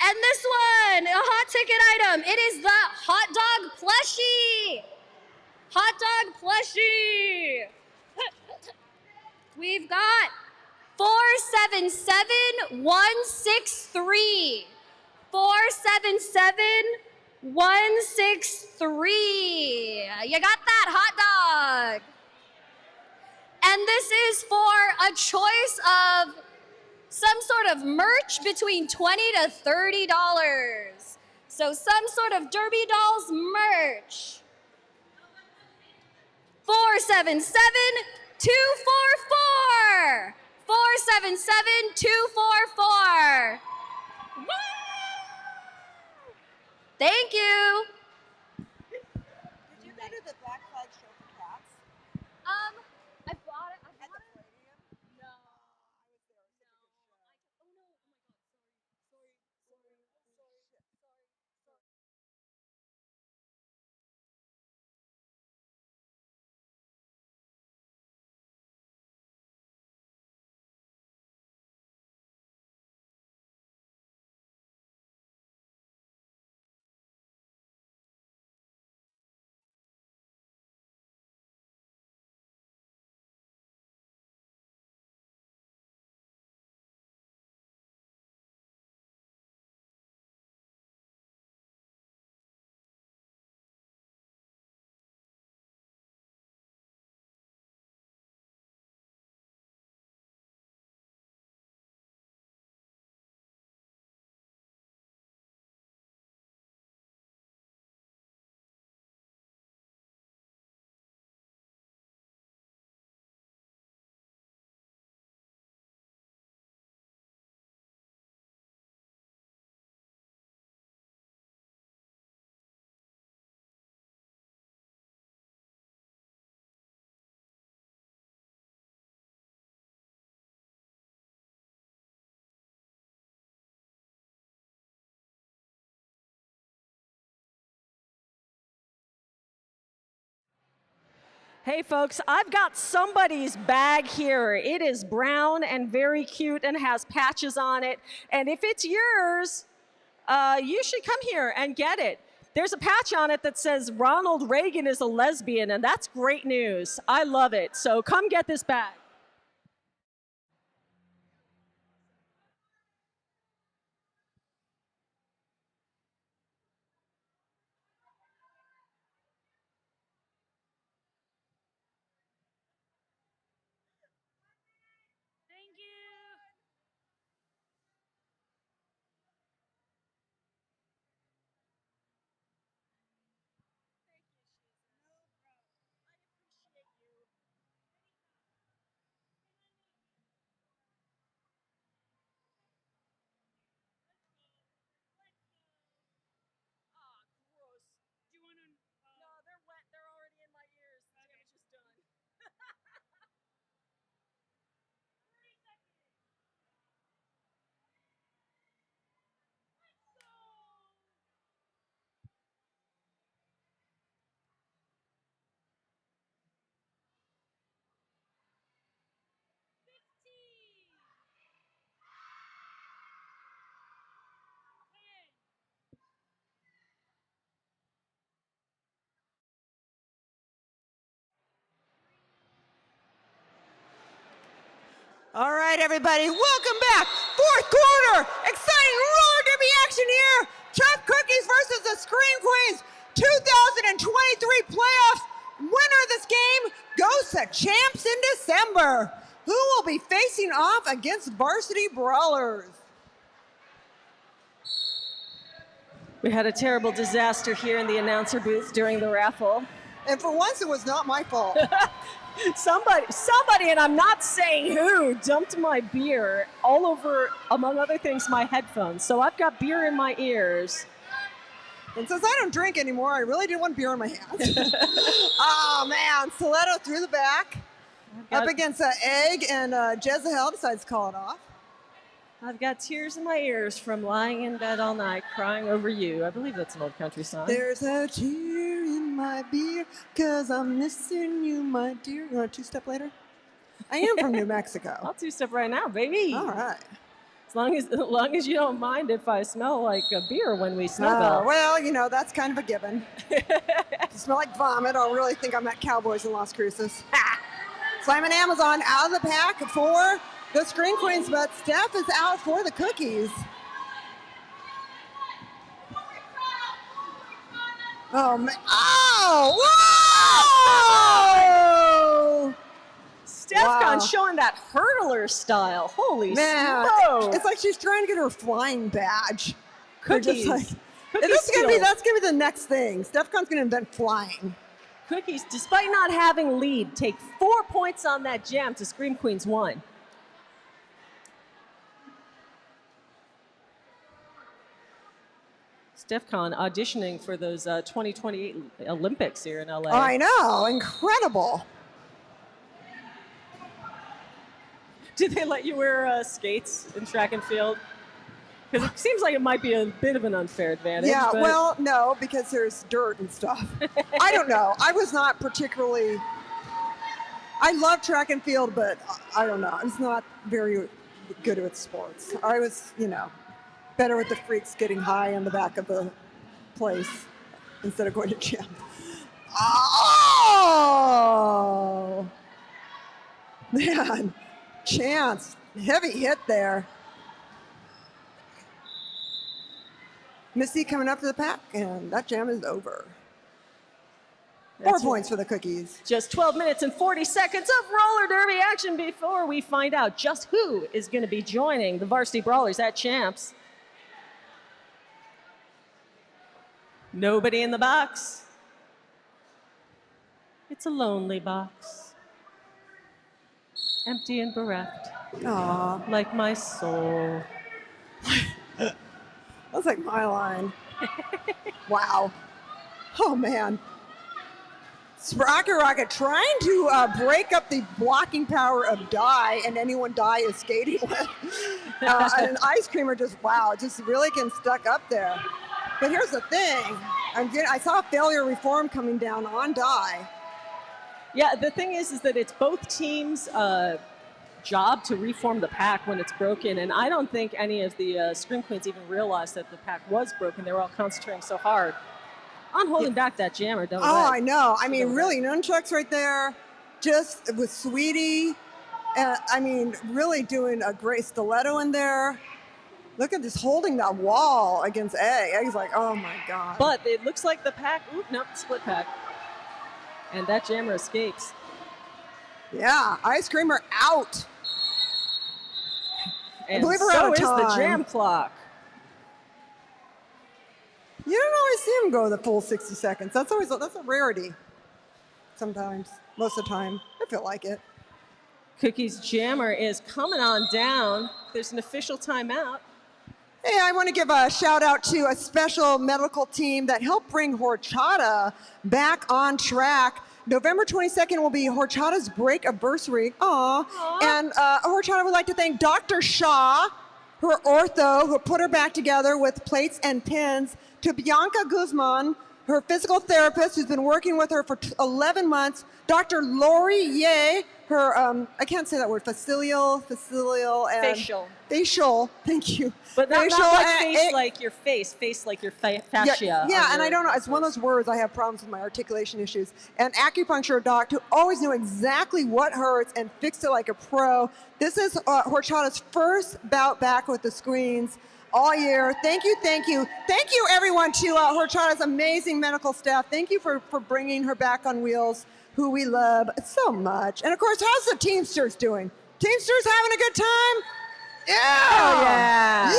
And this one, a hot ticket item. It is the hot dog plushie. Hot dog plushie. We've got 477163. 477163. You got that hot dog. And this is for a choice of some sort of merch between $20 to $30. So some sort of Derby Dolls merch. 477244. 477244. Thank you. Did you go to the Black Flag show for cats? I bought it. Hey folks, I've got somebody's bag here. It is brown and very cute and has patches on it. And if it's yours, you should come here and get it. There's a patch on it that says Ronald Reagan is a lesbian, and that's great news. I love it. So come get this bag. All right, everybody, welcome back. Fourth quarter, exciting roller derby action here. Chuck Cookies versus the Scream Queens. 2023 playoffs. Winner of this game goes to champs in December, who will be facing off against Varsity Brawlers. We had a terrible disaster here in the announcer booth during the raffle. And for once, it was not my fault. Somebody, and I'm not saying who, dumped my beer all over, among other things, my headphones. So I've got beer in my ears. And since I don't drink anymore, I really didn't want beer in my hands. Oh, man. Stiletto through the back. Up against Egg, and Jezebel decides to call it off. I've got tears in my ears from lying in bed all night crying over you. I believe that's an old country song. There's a tear in my beer, 'cause I'm missing you, my dear. You want a two-step later? I am from New Mexico. I'll two-step right now, baby. All right. As long as you don't mind if I smell like a beer when we snuggle. Well, you know, that's kind of a given. If you smell like vomit, I'll really think I'm at Cowboys in Las Cruces. Simon Amazon out of the pack for the Screen Queens, but Steph is out for the Cookies. Oh, man. Oh! Whoa! Steph showing that hurdler style. Holy smokes. It's like she's trying to get her flying badge. Cookies. That's gonna be the next thing. Stephcon's gonna invent flying. Cookies, despite not having lead, take 4 points on that jam to Scream Queens 1. StephCon auditioning for those 2028 Olympics here in LA. I know, incredible. Did they let you wear skates in track and field? Because it seems like it might be a bit of an unfair advantage. Yeah, but... well, no, because there's dirt and stuff. I don't know. I was not particularly... I love track and field, but I don't know. I was not very good with sports. I was, better with the freaks getting high on the back of the place instead of going to gym. Oh! Man, Chance, heavy hit there. Missy coming up to the pack, and that jam is over. 4 points for the Cookies. Just 12 minutes and 40 seconds of roller derby action before we find out just who is going to be joining the Varsity Brawlers at Champs. Nobody in the box. It's a lonely box. Empty and bereft. Aw. Like my soul. That's like my line. Wow. Oh, man. Sprocket Rocket trying to break up the blocking power of Dye and anyone Dye is skating with. And Ice Creamer just really getting stuck up there. But here's the thing. I saw failure reform coming down on Dye. Yeah, the thing is that it's both teams' job to reform the pack when it's broken, and I don't think any of the Scream Queens even realized that the pack was broken. They were all concentrating so hard on holding back that jammer. I know. I mean, really, nunchucks right there, just with Sweetie. I mean, really doing a great stiletto in there. Look at this, holding that wall against Egg. Egg's like, oh my God. But it looks like the pack, nope, split pack. And that jammer escapes. Yeah, Ice Creamer out. And I believe we're so out of is the time. jam clock. You don't always see him go the full 60 seconds. That's a rarity. Sometimes, most of the time, I feel like it. Cookie's jammer is coming on down. There's an official timeout. Hey, I want to give a shout out to a special medical team that helped bring horchata back on track. November 22nd will be horchata's break anniversary. Aww. And horchata would like to thank Dr. Shaw, her ortho, who put her back together with plates and pins, to Bianca Guzman, her physical therapist who's been working with her for 11 months, Dr. Lori Ye, her, I can't say that word, facilial, and... Facial, thank you. But not facial like face like your face like your fascia. Yeah, and I don't know, it's one of those words, I have problems with my articulation issues. And acupuncture doc who always knew exactly what hurts and fixed it like a pro. This is horchata's first bout back with the screens all year. Thank you. Thank you everyone to horchata's amazing medical staff. Thank you for bringing her back on wheels, who we love so much. And of course, how's the Teamsters doing? Teamsters having a good time? Yeah! Oh, yeah!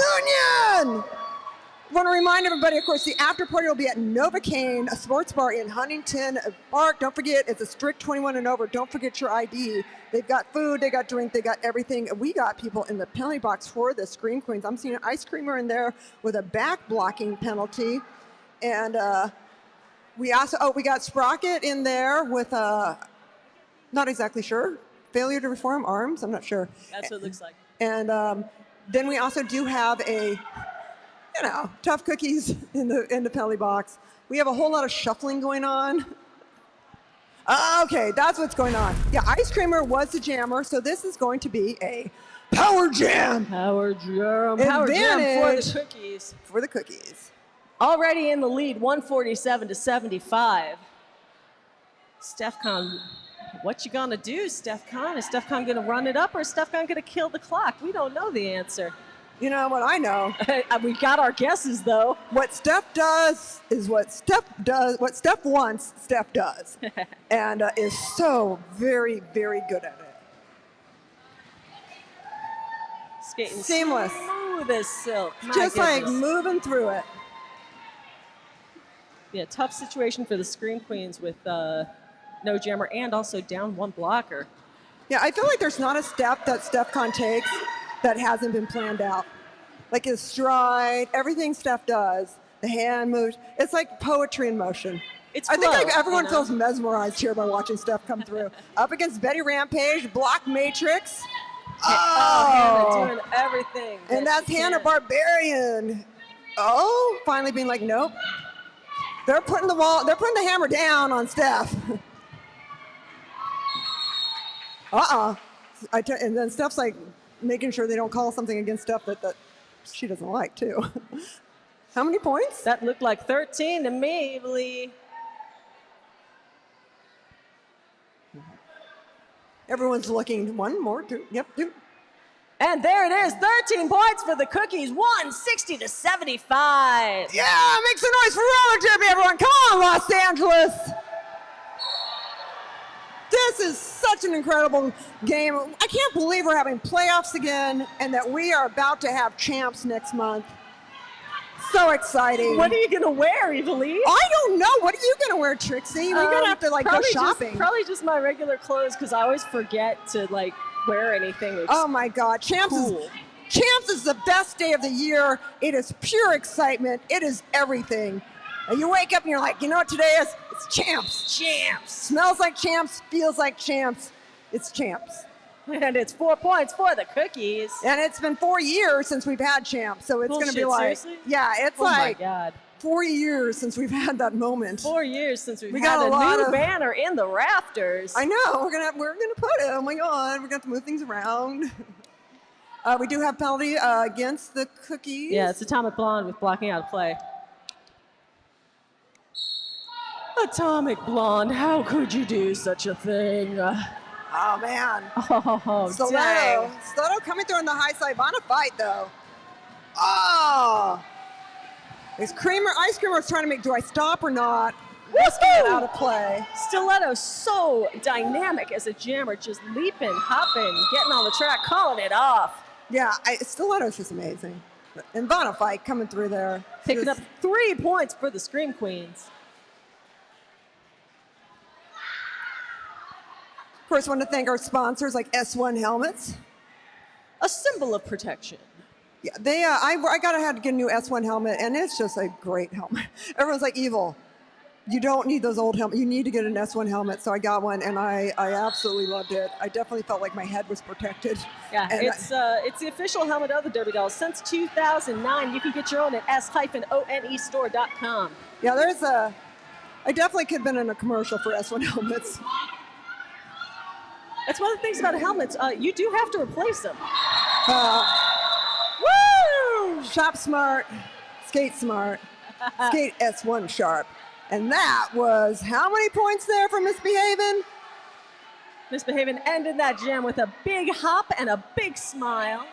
Union! I want to remind everybody, of course, the after party will be at Novocaine, a sports bar in Huntington Park. Don't forget, it's a strict 21 and over. Don't forget your ID. They've got food, they got drink, they got everything. We got people in the penalty box for the Scream Queens. I'm seeing an Ice Creamer in there with a back blocking penalty. And we got Sprocket in there with not exactly sure, failure to reform arms, I'm not sure. That's what it looks like. And then we also do have tough cookies in the penalty box. We have a whole lot of shuffling going on. Okay, that's what's going on. Yeah, Ice Creamer was the jammer, so this is going to be a power jam. Power jam for the cookies. For the cookies. Already in the lead, 147-75. StephCon, what you gonna do, StephCon? Is StephCon gonna run it up or is StephCon gonna kill the clock? We don't know the answer. You know what I know? We got our guesses though. What Steph does is what Steph does. What Steph wants, Steph does, and is so very, very good at it. Skating seamless, smooth as silk. Just like moving through it. Yeah, tough situation for the Scream Queens with no jammer and also down one blocker. Yeah, I feel like there's not a step that StephCon takes that hasn't been planned out. Like his stride, everything Steph does, the hand moves, it's like poetry in motion. It's I think flow, like everyone you know? feels mesmerized here by watching Steph come through. Up against Betty Rampage, block matrix. Hannah doing everything. And that's Hannah Barbarian. Oh, finally being like, nope. They're putting the hammer down on Steph. And then Steph's like making sure they don't call something against Steph that she doesn't like too. How many points? That looked like 13 to me, Lee. Everyone's looking. One more, two. Yep, two. And there it is, 13 points for the cookies, 160-75. Yeah, make some noise for roller derby, everyone. Come on, Los Angeles. This is such an incredible game. I can't believe we're having playoffs again and that we are about to have champs next month. So exciting. What are you going to wear, Evalie? I don't know. What are you going to wear, Trixie? We're going to have to go shopping. Probably just my regular clothes because I always forget to wear anything. Oh my God. Champs is the best day of the year. It is pure excitement. It is everything. And you wake up and you're like, you know what today is? It's champs. Champs. Smells like champs, feels like champs. It's champs. And it's 4 points for the cookies. And it's been 4 years since we've had champs, so it's going to be like, seriously? yeah, it's oh like, my God. 4 years since we've had that moment. 4 years since we've We had got a a lot new of- banner in the rafters. I know, we're gonna put it. Oh my God, we're gonna have to move things around. We do have penalty against the Cookies. Yeah, it's Atomic Blonde with blocking out of play. Atomic Blonde, how could you do such a thing? Oh man. Oh, dang. Stiletto coming through on the high side. On a fight though. Oh. Ice Creamer's trying to make, do I stop or not? Risking it out of play. Stiletto so dynamic as a jammer, just leaping, hopping, getting on the track, calling it off. Yeah, Stiletto's just amazing. And Bonafide coming through there. Picking up 3 points for the Scream Queens. Of course, want to thank our sponsors like S1 Helmets. A symbol of protection. Yeah, I had to get a new S1 helmet, and it's just a great helmet. Everyone's like, Evil, you don't need those old helmets. You need to get an S1 helmet. So I got one, and I absolutely loved it. I definitely felt like my head was protected. Yeah, it's the official helmet of the Derby Dolls. Since 2009, you can get your own at s-onestore.com. Yeah, I definitely could have been in a commercial for S1 helmets. That's one of the things about helmets. You do have to replace them. Woo! Shop smart, skate smart, skate S1 sharp. And that was how many points there for Misbehavin'? Misbehavin' ended that jam with a big hop and a big smile.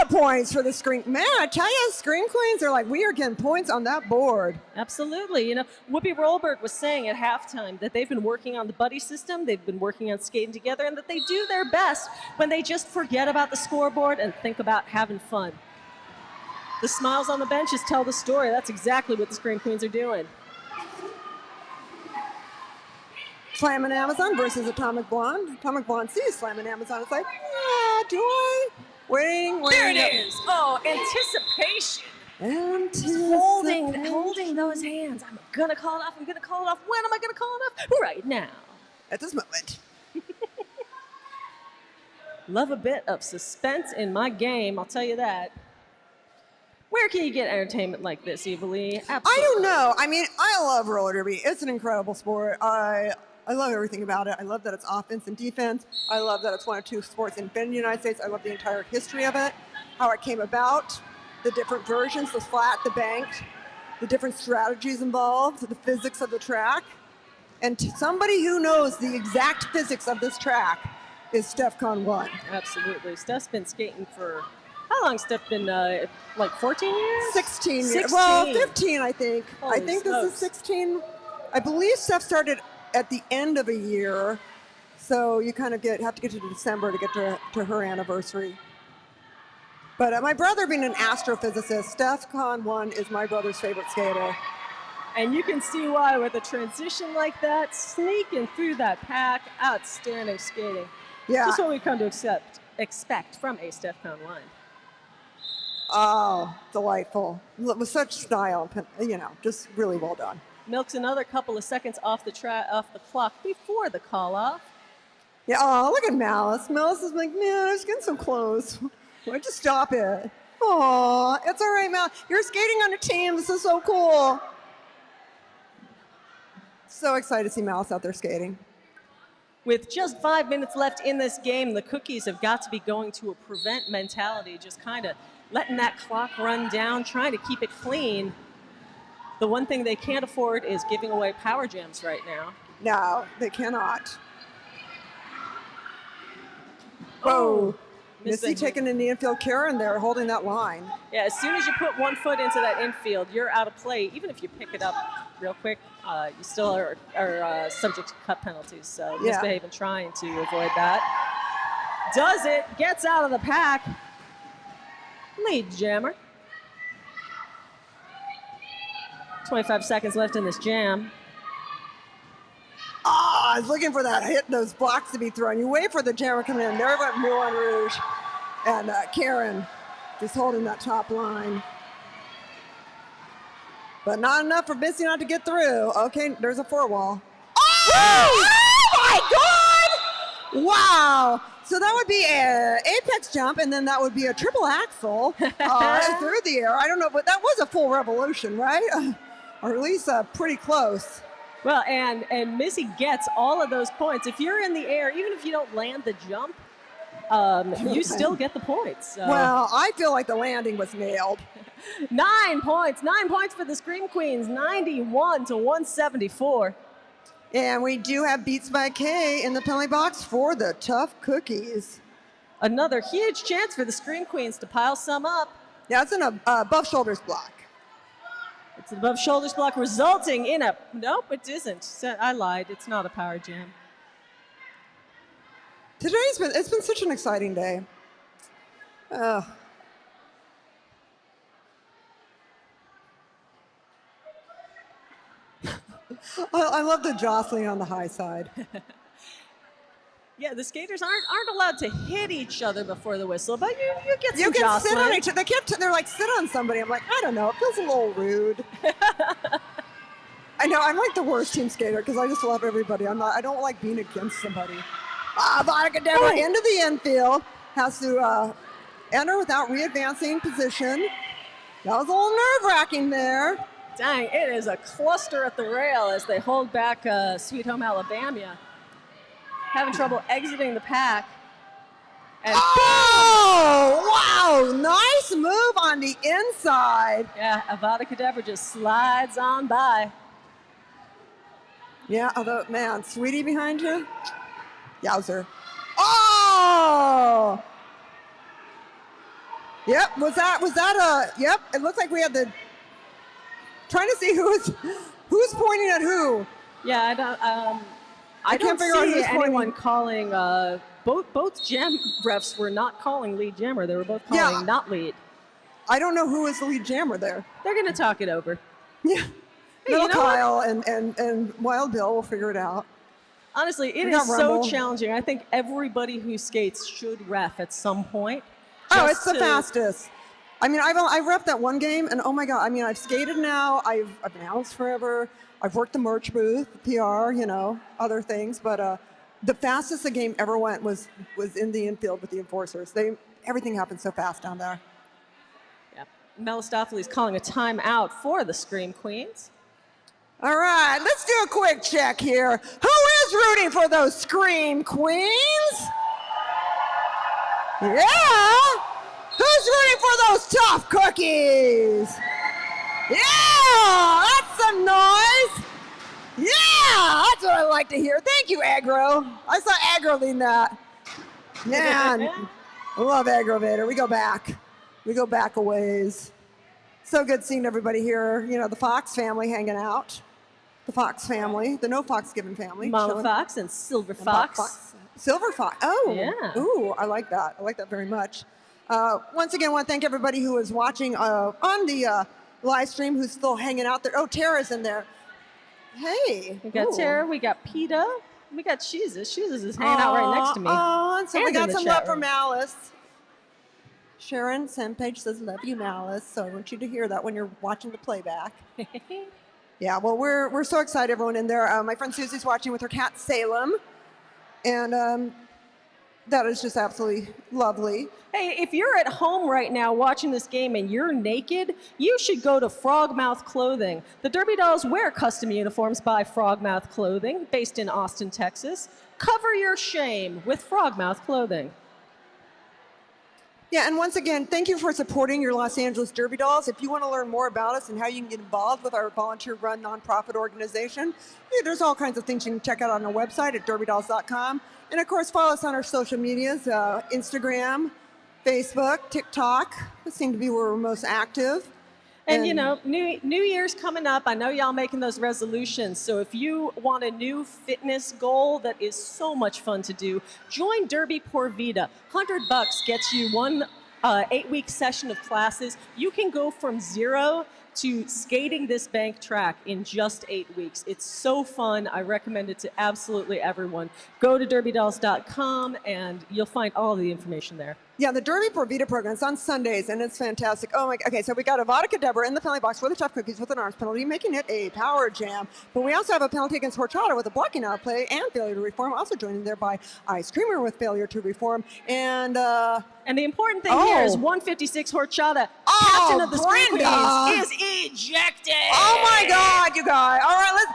4 points for the Scream. Man, I tell you, Scream Queens are like, we are getting points on that board. Absolutely. You know, Whoopi Rollberg was saying at halftime that they've been working on the buddy system, they've been working on skating together, and that they do their best when they just forget about the scoreboard and think about having fun. The smiles on the benches tell the story. That's exactly what the Scream Queens are doing. Slammin' Amazon versus Atomic Blonde. Atomic Blonde sees Slammin' Amazon. It's like, yeah, do I? Waiting. There it is. Oh, anticipation. Holding those hands. I'm gonna call it off. I'm gonna call it off. When am I gonna call it off? Right now. At this moment. Love a bit of suspense in my game, I'll tell you that. Where can you get entertainment like this, Eva Lee? Absolutely. I don't know. I mean, I love roller derby. It's an incredible sport. I love everything about it. I love that it's offense and defense. I love that it's one of 2 sports invented in the United States. I love the entire history of it, how it came about, the different versions, the flat, the banked, the different strategies involved, the physics of the track. And to somebody who knows the exact physics of this track is StephCon 1. Absolutely. Steph's been skating for, how long Steph been, like 14 years? 16 years. 16. Well, 15, I think. Holy I think smokes. this is 16. I believe Steph started at the end of a year, so you kind of have to get to December to get to her anniversary. But my brother being an astrophysicist, StephCon 1 is my brother's favorite skater. And you can see why with a transition like that, sneaking through that pack, outstanding skating. Yeah. Just what we come to expect from a StephCon 1. Oh, delightful. With such style, just really well done. Milks another couple of seconds off the clock before the call-off. Yeah, oh, look at Malice. Malice is like, man, I was getting so close. Why'd you stop it? Oh, it's all right, Malice. You're skating on a team. This is so cool. So excited to see Malice out there skating. With just 5 minutes left in this game, the Cookies have got to be going to a prevent mentality, just kind of letting that clock run down, trying to keep it clean. The one thing they can't afford is giving away power jams right now. No, they cannot. Whoa. Missy taking the infield Karen there, holding that line. Yeah, as soon as you put 1 foot into that infield, you're out of play. Even if you pick it up real quick, you still are subject to cut penalties. So Misbehaving trying to avoid that. Does it, gets out of the pack. Lead jammer. 25 seconds left in this jam. I was looking for that hit, those blocks to be thrown. You wait for the jammer coming in. There went Moulin Rouge. And Karen just holding that top line. But not enough for Missy not to get through. Okay, there's a 4-wall. Oh! Oh my God! Wow. So that would be an apex jump, and then that would be a triple axel through the air. I don't know, but that was a full revolution, right? or at least pretty close. Well, and Missy gets all of those points. If you're in the air, even if you don't land the jump, you still get the points. So. Well, I feel like the landing was nailed. 9 points. 9 points for the Scream Queens, 91 to 174. And we do have Beats by K in the penalty box for the Tough Cookies. Another huge chance for the Scream Queens to pile some up. Yeah, it's an above shoulders block. It's an above shoulders block resulting in a, nope, it isn't. I lied, it's not a power jam. It's been such an exciting day. I love the jostling on the high side. Yeah, the skaters aren't allowed to hit each other before the whistle, but you get some You can jostling. sit on each other. They're like, sit on somebody. I'm like, I don't know. It feels a little rude. I know. I'm like the worst team skater because I just love everybody. I don't like being against somebody. Vodka Deborah into the infield. Has to enter without re-advancing position. That was a little nerve-wracking there. Dang, it is a cluster at the rail as they hold back Sweet Home Alabama. Having trouble exiting the pack. And wow, nice move on the inside. Yeah, Avada Kedavra just slides on by. Yeah, although, man, Sweetie behind you. Yowzer. Oh! Yep, was that yep, it looked like we had trying to see who's pointing at who. Yeah, I can't don't figure out see who's anyone calling, both jam refs were not calling lead jammer. They were both calling not lead. I don't know who is the lead jammer there. They're going to talk it over. Yeah. Hey, you know Kyle and Wild Bill will figure it out. Honestly, it is so challenging. I think everybody who skates should ref at some point. Oh, it's the fastest. I mean, I've repped that one game, and oh my God, I mean, I've skated now. I've been Alice forever. I've worked the merch booth, the PR, other things. But the fastest the game ever went was in the infield with the enforcers. Everything happened so fast down there. Yeah, Melistopheles calling a timeout for the Scream Queens. All right, let's do a quick check here. Who is rooting for those Scream Queens? Yeah! Who's rooting for those Tough Cookies? Yeah! That's some noise! Yeah! That's what I like to hear. Thank you, Aggro. I saw Aggro lead that. Man, I love Aggravator. We go back a ways. So good seeing everybody here. The Fox family hanging out. The Fox family, the No Fox Given family. Mama Fox and Silver Fox. Silver Fox. Oh, yeah. Ooh, I like that. I like that very much. Once again, I want to thank everybody who is watching on the live stream, who's still hanging out there. Oh, Tara's in there. Hey. We got Tara. We got PETA. We got Jesus. Jesus is hanging out right next to me. Oh, and so we got some love room. from Alice. Sharon Sempage says, love you, Malice. So I want you to hear that when you're watching the playback. Yeah, well, we're so excited, everyone in there. My friend Susie's watching with her cat, Salem. And that is just absolutely lovely. Hey, if you're at home right now watching this game and you're naked, you should go to Frogmouth Clothing. The Derby Dolls wear custom uniforms by Frogmouth Clothing, based in Austin, Texas. Cover your shame with Frogmouth Clothing. Yeah, and once again, thank you for supporting your Los Angeles Derby Dolls. If you want to learn more about us and how you can get involved with our volunteer-run nonprofit organization, there's all kinds of things you can check out on our website at derbydolls.com. And of course, follow us on our social medias, Instagram, Facebook, TikTok. Those seem to be where we're most active. And New Year's coming up. I know y'all making those resolutions. So if you want a new fitness goal that is so much fun to do, join Derby Por Vida. $100 gets you one 8-week session of classes. You can go from 0 to skating this bank track in just 8 weeks. It's so fun. I recommend it to absolutely everyone. Go to derbydolls.com and you'll find all the information there. Yeah, the Derby Por Vida program is on Sundays, and it's fantastic. Oh my, okay, so we got a Vodka Deborah in the penalty box for the Tough Cookies with an arms penalty, making it a power jam. But we also have a penalty against Horchata with a blocking out play and failure to reform. Also joining there by Ice Creamer with failure to reform. And the important thing here is 156 Horchata, captain of the Scream Queens, is ejected. Oh my God, you guys. All right,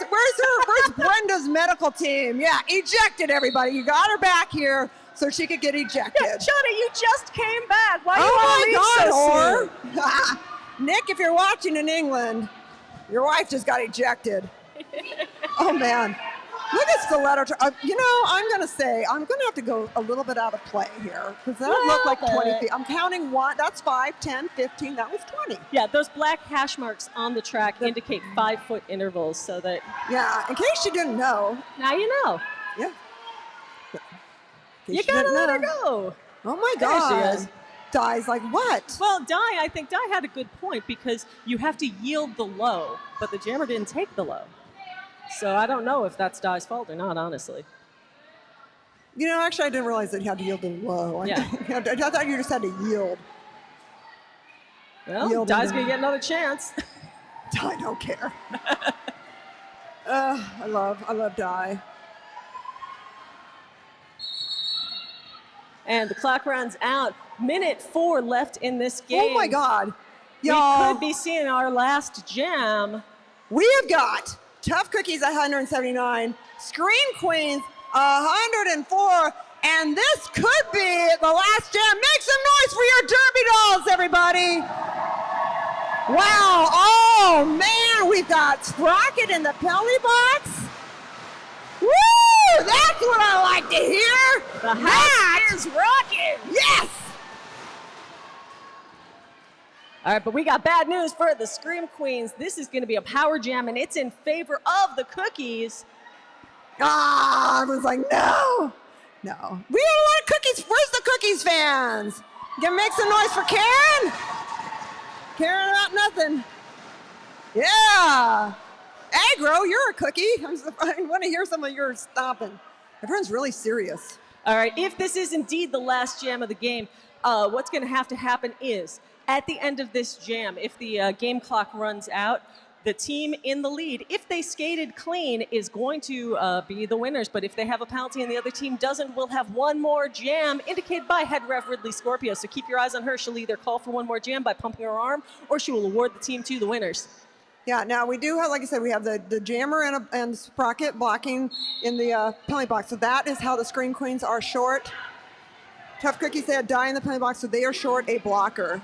where's Brenda's medical team? Yeah, ejected everybody. You got her back here so she could get ejected. Yeah, Johnny, you just came back. Why you want to leave so soon? Nick, if you're watching in England, your wife just got ejected. Oh man. Look at Stiletto. I'm going to have to go a little bit out of play here because that looked like 20 feet. I'm counting 1. That's 5, 10, 15. That was 20. Yeah, those black hash marks on the track indicate 5-foot intervals so that. Yeah, in case you didn't know. Now you know. Yeah. You got to let her go. Oh my God. There she is. Di's like, what? Well, I think Di had a good point because you have to yield the low, but the jammer didn't take the low. So I don't know if that's Di's fault or not, honestly. Actually, I didn't realize that you had to yield the low. Yeah. I thought you just had to yield. Well, Di's going to get another chance. Di don't care. I love Di. And the clock runs out. Minute 4 left in this game. Oh my God. Y'all. We could be seeing our last jam. We have got Tough Cookies 179, Screen Queens 104, and this could be the last jam. Make some noise for your Derby dolls, everybody. Wow, oh man, we've got Sprocket in the penalty box. Woo, that's what I like to hear. The house is rocking. Yes. All right, but we got bad news for the Scream Queens. This is going to be a power jam, and it's in favor of the Cookies. I was like, no. We don't want cookies. Where's the Cookies fans? Gonna make some noise for Karen? Karen about nothing. Yeah. Aggro, you're a cookie. I want to hear some of your stomping. Everyone's really serious. All right, if this is indeed the last jam of the game, what's going to happen is, at the end of this jam, if the game clock runs out, the team in the lead, if they skated clean, is going to be the winners. But if they have a penalty and the other team doesn't, we'll have one more jam indicated by head ref Ridley Scorpio. So keep your eyes on her. She'll either call for one more jam by pumping her arm, or she will award the team to the winners. Yeah, now we do have, like I said, we have the jammer and Sprocket blocking in the penalty box. So that is how the Screen Queens are short. Tough Cookies, they had Di in the penalty box, so they are short a blocker.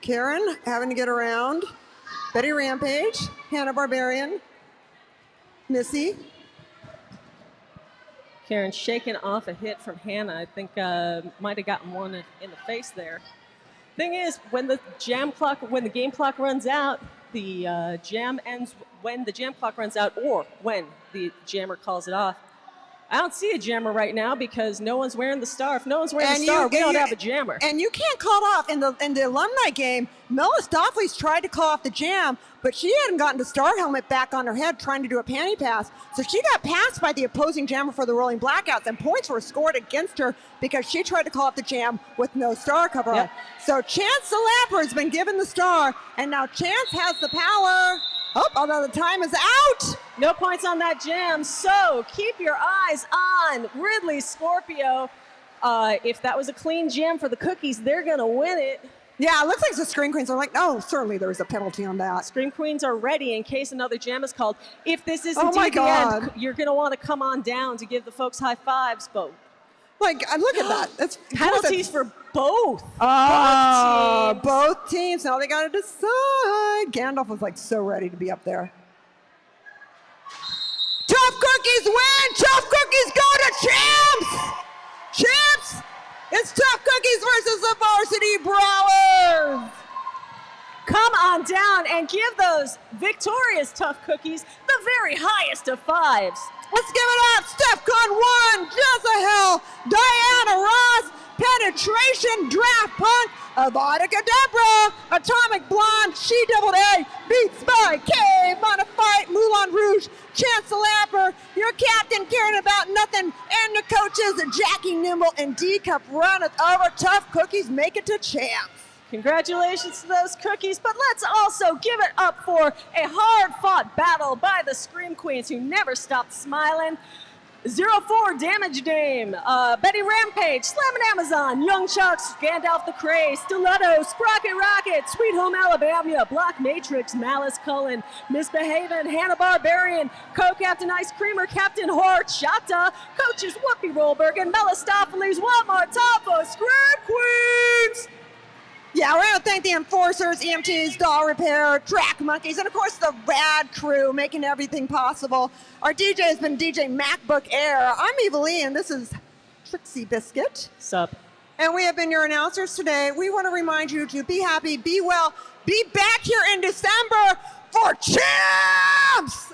Karen having to get around. Betty Rampage, Hannah Barbarian, Missy. Karen shaking off a hit from Hannah. I think might have gotten one in the face there. Thing is, when the game clock runs out, the jam ends when the jam clock runs out, or when the jammer calls it off. I don't see a jammer right now because no one's wearing the star. If no one's wearing the star, we don't have a jammer. And you can't call it off. In the alumni game, Mellis Doffley's tried to call off the jam, but she hadn't gotten the star helmet back on her head trying to do a panty pass. So she got passed by the opposing jammer for the rolling blackouts, and points were scored against her because she tried to call off the jam with no star cover on. So Chance the Lapper has been given the star, and now Chance has the power. Oh, although the time is out. No points on that jam, so keep your eyes on Ridley Scorpio. If that was a clean jam for the Cookies, they're going to win it. Yeah, it looks like the Screen Queens are like, no, certainly there was a penalty on that. Screen Queens are ready in case another jam is called. If this is indeed the end, you're going to want to come on down to give the folks high fives, but like, look at that. That's penalties for both. Both teams. Now they got to decide. Gandalf was like so ready to be up there. Tough Cookies win. Tough Cookies go to champs. Champs. It's Tough Cookies versus the Varsity Brawlers. Come on down and give those victorious Tough Cookies the very highest of fives. Let's give it up. StephCon 1, Jezahel, Diana Ross, Penetration, Draft Punk, Avada Kedavra, Atomic Blonde, She-Doubled-A, Beats by K, Modified, Moulin Rouge, Chance the Lapper, your captain caring about nothing, and the coaches, Jackie Nimble and D-Cup runneth over. Tough Cookies make it to champs. Congratulations to those Cookies, but let's also give it up for a hard-fought battle by the Scream Queens who never stopped smiling. 04 Damage Dame, Betty Rampage, Slammin' Amazon, Young Chucks, Gandalf the Cray, Stiletto, Sprocket Rocket, Sweet Home Alabama, Black Matrix, Malice Cullen, Misbehavin', Hanna Barbarian, Co-Captain Ice Creamer, Captain Hort, Shata, Coaches Whoopi Rollberg, and Melistopheles, Walmart, Tapa, Scream Queens! Yeah, we're going to thank the enforcers, EMTs, Doll Repair, Track Monkeys, and of course the rad crew making everything possible. Our DJ has been DJ MacBook Air. I'm Eva Lee, and this is Trixie Biscuit. Sup? And we have been your announcers today. We want to remind you to be happy, be well, be back here in December for Champs!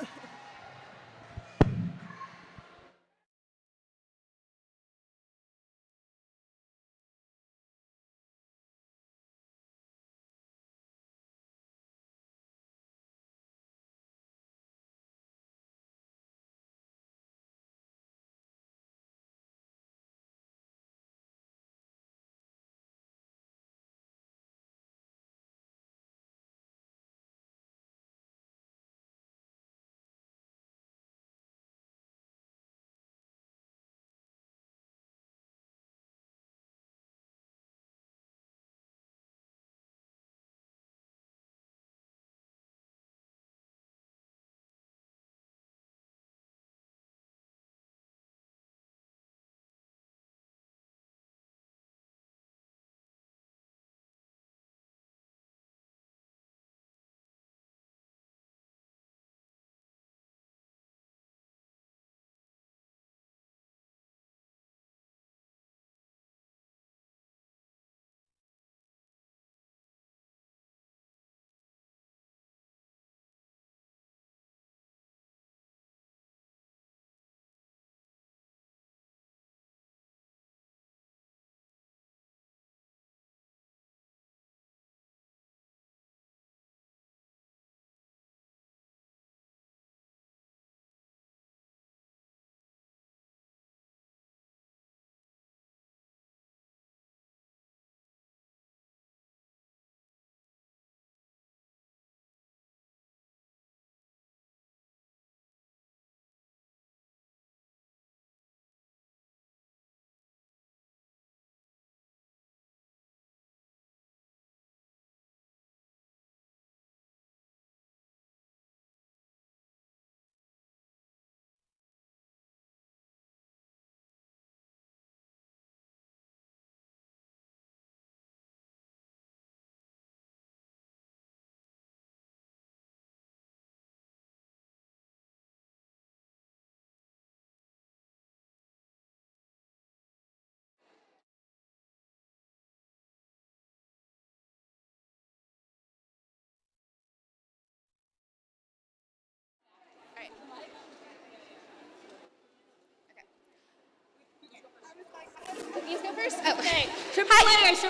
Cookies go first? Oh. Okay, triple layers.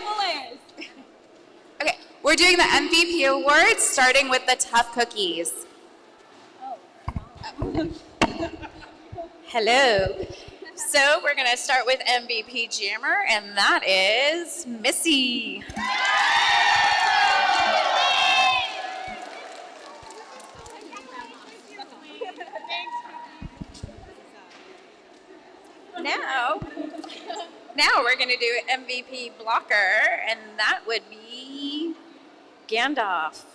Okay, we're doing the MVP awards, starting with the tough cookies. Hello. So we're going to start with MVP Jammer, and that is Missy. Now we're going to do MVP Blocker, and that would be Gandalf.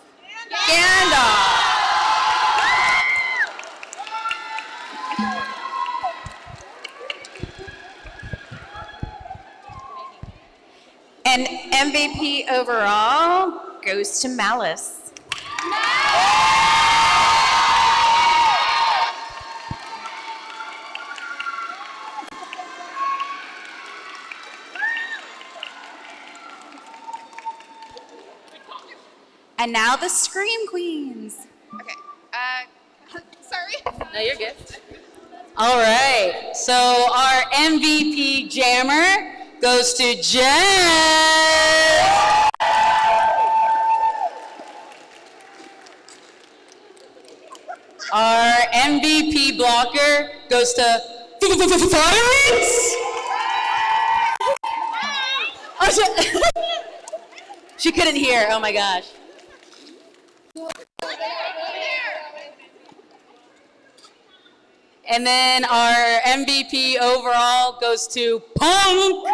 And MVP overall goes to Malice. And now the Scream Queens. Okay, sorry. No, you're good. All right, so our MVP Jammer goes to Jen. Our MVP Blocker goes to Florence. Oh, she couldn't hear, oh my gosh. And then our MVP overall goes to Punk.